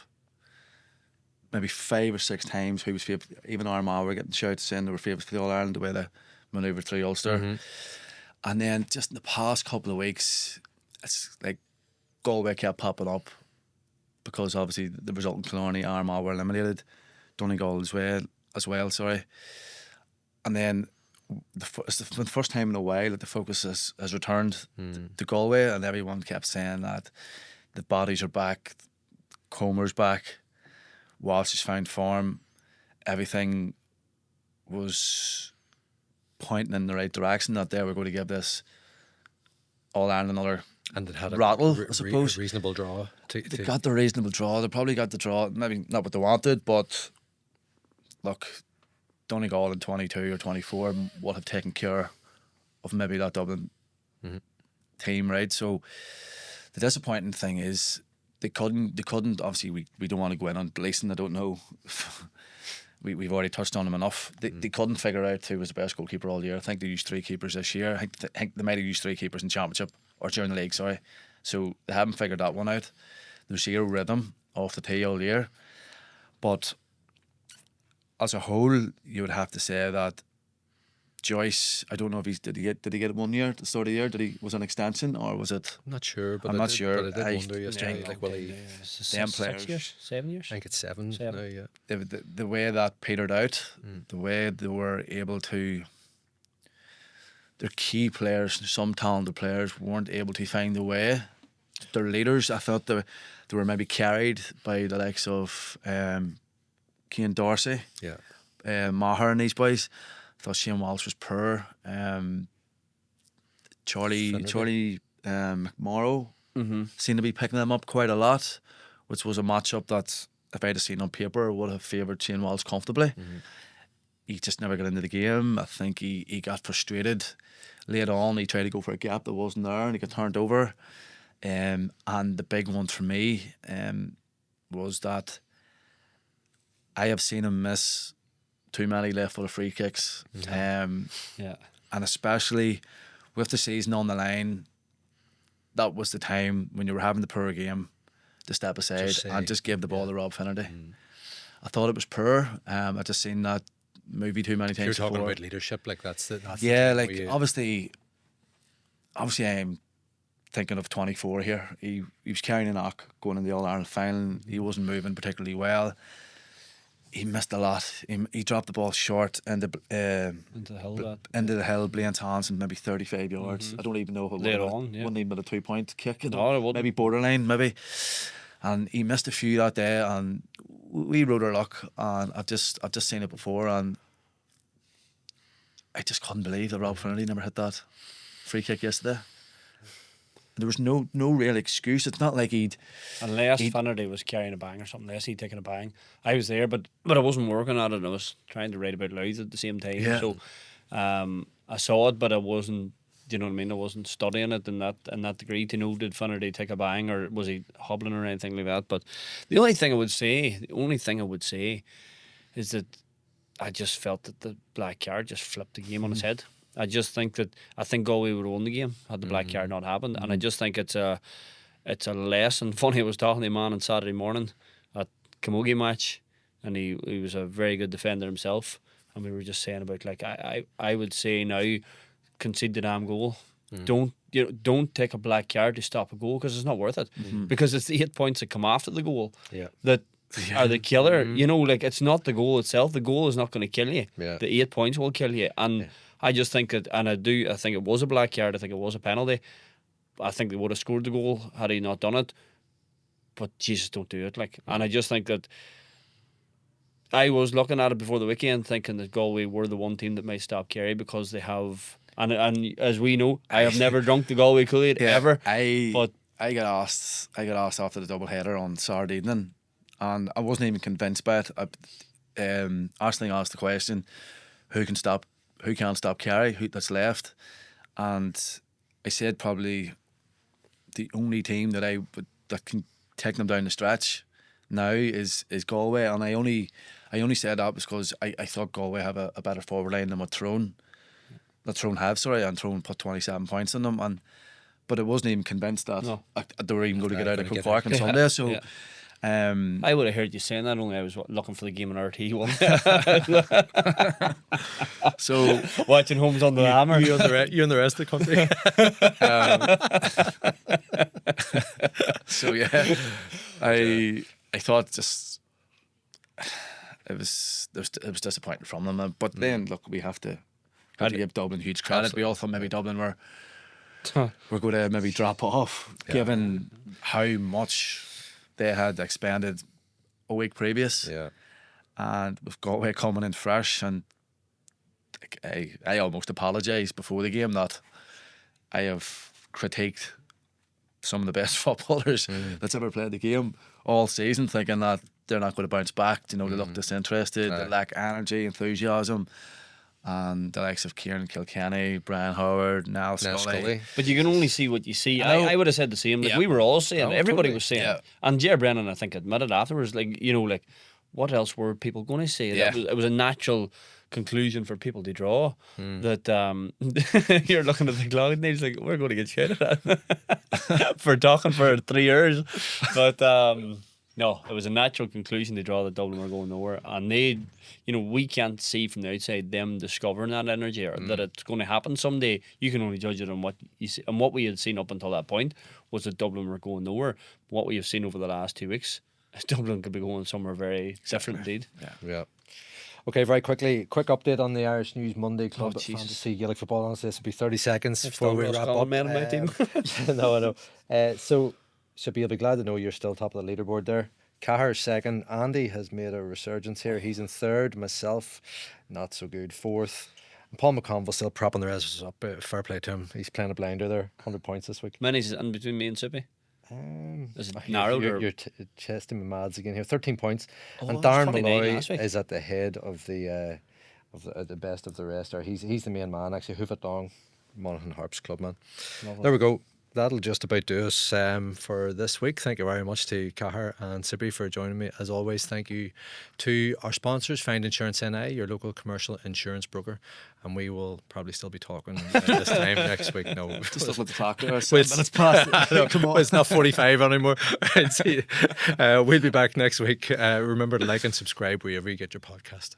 C: maybe 5 or 6 times who was favourite. Even Armagh were getting shouts saying they were favourites for the All Ireland, the way they manoeuvred through Ulster. And then just in the past couple of weeks, it's like Galway kept popping up because obviously the result in Killarney, Armagh were eliminated, Donegal as well. Sorry, and then it's the first time in a while that the focus has returned to Galway, and everyone kept saying that the bodies are back, Comer's back, Walsh has found form, everything was pointing in the right direction, that they were going to give this All Ireland another
A: And it had
C: rattle, I suppose.
A: a reasonable draw.
C: They got the reasonable draw. They probably got the draw, maybe not what they wanted, but look, Donegal in 22 or 24 would have taken care of maybe that Dublin team, right? So the disappointing thing is they couldn't. Obviously, we don't want to go in on Gleeson. I don't know. We've already touched on him enough. They couldn't figure out who was the best goalkeeper all year. I think they used 3 keepers this year. I think they might have used 3 keepers in Championship or during the league, sorry. So they haven't figured that one out. There's 0 rhythm off the tee all year. But as a whole, you would have to say that Joyce, I don't know if did he get it 1 year at the start of the year? Was it an extension or was it?
A: I'm not sure, but
C: I'm not sure.
A: But I did wonder yesterday, like, will he?
C: Them players,
B: 6 years, 7 years.
A: I think it's 7 now. Yeah.
C: The way that petered out, the way they were able to, their key players, some talented players, weren't able to find the way. Their leaders, I thought they were maybe carried by the likes of Cian Dorsey, Maher and these boys. I thought Shane Walsh was poor. Charlie McMorrow seemed to be picking them up quite a lot, which was a matchup that if I'd have seen on paper would have favoured Shane Walsh comfortably. He just never got into the game. I think he got frustrated late on. He tried to go for a gap that wasn't there and he got turned over. And the big one for me was that I have seen him miss too many left-footed free kicks. And especially with the season on the line, that was the time when you were having the poor game to step aside and just give the ball to Rob Finnerty. I thought it was poor. I just seen that movie too many times.
A: You're talking
C: before.
A: about leadership, like that's the
C: obviously I'm thinking of 24 here. He was carrying a knock going in the All Ireland final. He wasn't moving particularly well. He missed a lot. He dropped the ball short into the hill, Blaine's hands, and maybe 35 yards. I don't even know if it wouldn't even been a 2-point kick. Maybe borderline, maybe. And he missed a few that day, and we rode our luck. And I've just seen it before, and I just couldn't believe that Rob Finnerty never hit that free kick yesterday. There was no real excuse. It's not like
B: unless Finnerty was carrying a bang or something, unless he'd taken a bang. I was there, but I wasn't working at it. I was trying to write about Louth at the same time.
C: Yeah.
B: So I saw it, but I wasn't. Do you know what I mean? I wasn't studying it in that degree to know did Finnerty take a bang or was he hobbling or anything like that. But the only thing I would say is that I just felt that the black card just flipped the game on its head. I think Galway would have won the game had the black card not happened, and I just think it's a lesson. Funny, I was talking to a man on Saturday morning at Camogie match, and he was a very good defender himself, and we were just saying about, like, I would say now, concede the damn goal. Don't take a black card to stop a goal, because it's not worth it, because it's the 8 points that come after the goal that are the killer. Like, it's not the goal itself. The goal is not going to kill you. The 8 points will kill you, and I just think that, and I think it was a black card. I think it was a penalty. I think they would have scored the goal had he not done it. But Jesus, don't do it. And I just think that I was looking at it before the weekend, thinking that Galway were the one team that might stop Kerry because they have. And as we know, I have never drunk the Galway Kool-Aid ever. I
C: got asked after the double header on Saturday evening, and I wasn't even convinced by it. Arsenal asked the question, who can't stop Kerry, who that's left, and I said probably the only team that can take them down the stretch now is Galway, and I only said that because I thought Galway have a better forward line than what Tyrone have, and Tyrone put 27 points on them, but I wasn't even convinced that they were even going to get out of Croke Park on Sunday. So.
B: Yeah. I would have heard you saying that, only I was looking for the game on RT one.
C: So
B: watching Homes on the Hammer.
A: You and the rest of the country.
C: So yeah, I thought just it was disappointing from them. But then look, we have to give Dublin huge credit. We all thought maybe Dublin were going to maybe drop off, given how much they had expended a week previous.
A: Yeah.
C: And we've got away coming in fresh, and I almost apologised before the game that I have critiqued some of the best footballers that's ever played the game all season, thinking that they're not going to bounce back. You know, they look disinterested, they lack energy, enthusiasm. And the likes of Kieran Kilkenny, Brian Howard, Niall Scully.
B: But you can only see what you see. I would have said the same. Like, we were all saying, everybody was saying.
C: Yeah.
B: And Ger Brennan, I think, admitted afterwards, like, you know, like, what else were people going to say?
C: Yeah.
B: It was a natural conclusion for people to draw that you're looking at the clock and he's like, we're going to get shouted at for talking for 3 years. But no, it was a natural conclusion to draw that Dublin were going nowhere. And they, you know, we can't see from the outside them discovering that energy or that it's going to happen someday. You can only judge it on what you see. And what we had seen up until that point was that Dublin were going nowhere. What we have seen over the last 2 weeks, Dublin could be going somewhere very different indeed.
A: Yeah. Okay, very quickly, quick update on the Irish News Monday Club
B: Jesus.
A: Fantasy Gaelic Football. Honestly, this will be 30 seconds before we wrap up.
B: Man on my team.
A: No, I know. So Sippy, you'll be glad to know you're still top of the leaderboard there. Cahair's second. Andy has made a resurgence here. He's in third. Myself, not so good, fourth. And Paul McConville still propping the rest up. Fair play to him. He's playing a blinder there. 100 points this week.
B: Many's in between me and Sippy. Is it narrowed?
A: You're chesting my mads again here. 13 points.
B: Oh,
A: And
B: it was
A: Darren
B: 29
A: Malloy
B: last week.
A: is at the head of the best of the rest. Or he's the main man, actually. Hoof it long. Monaghan Harps clubman. There we go. That'll just about do us for this week. Thank you very much to Cahair and Sippy for joining me. As always, thank you to our sponsors, Find Insurance NI, your local commercial insurance broker. And we will probably still be talking this time next week. No,
C: Just look at the clock there.
A: It's-
C: 7 minutes past. Come on.
A: it's not 45 anymore. We'll be back next week. Remember to like and subscribe wherever you get your podcast.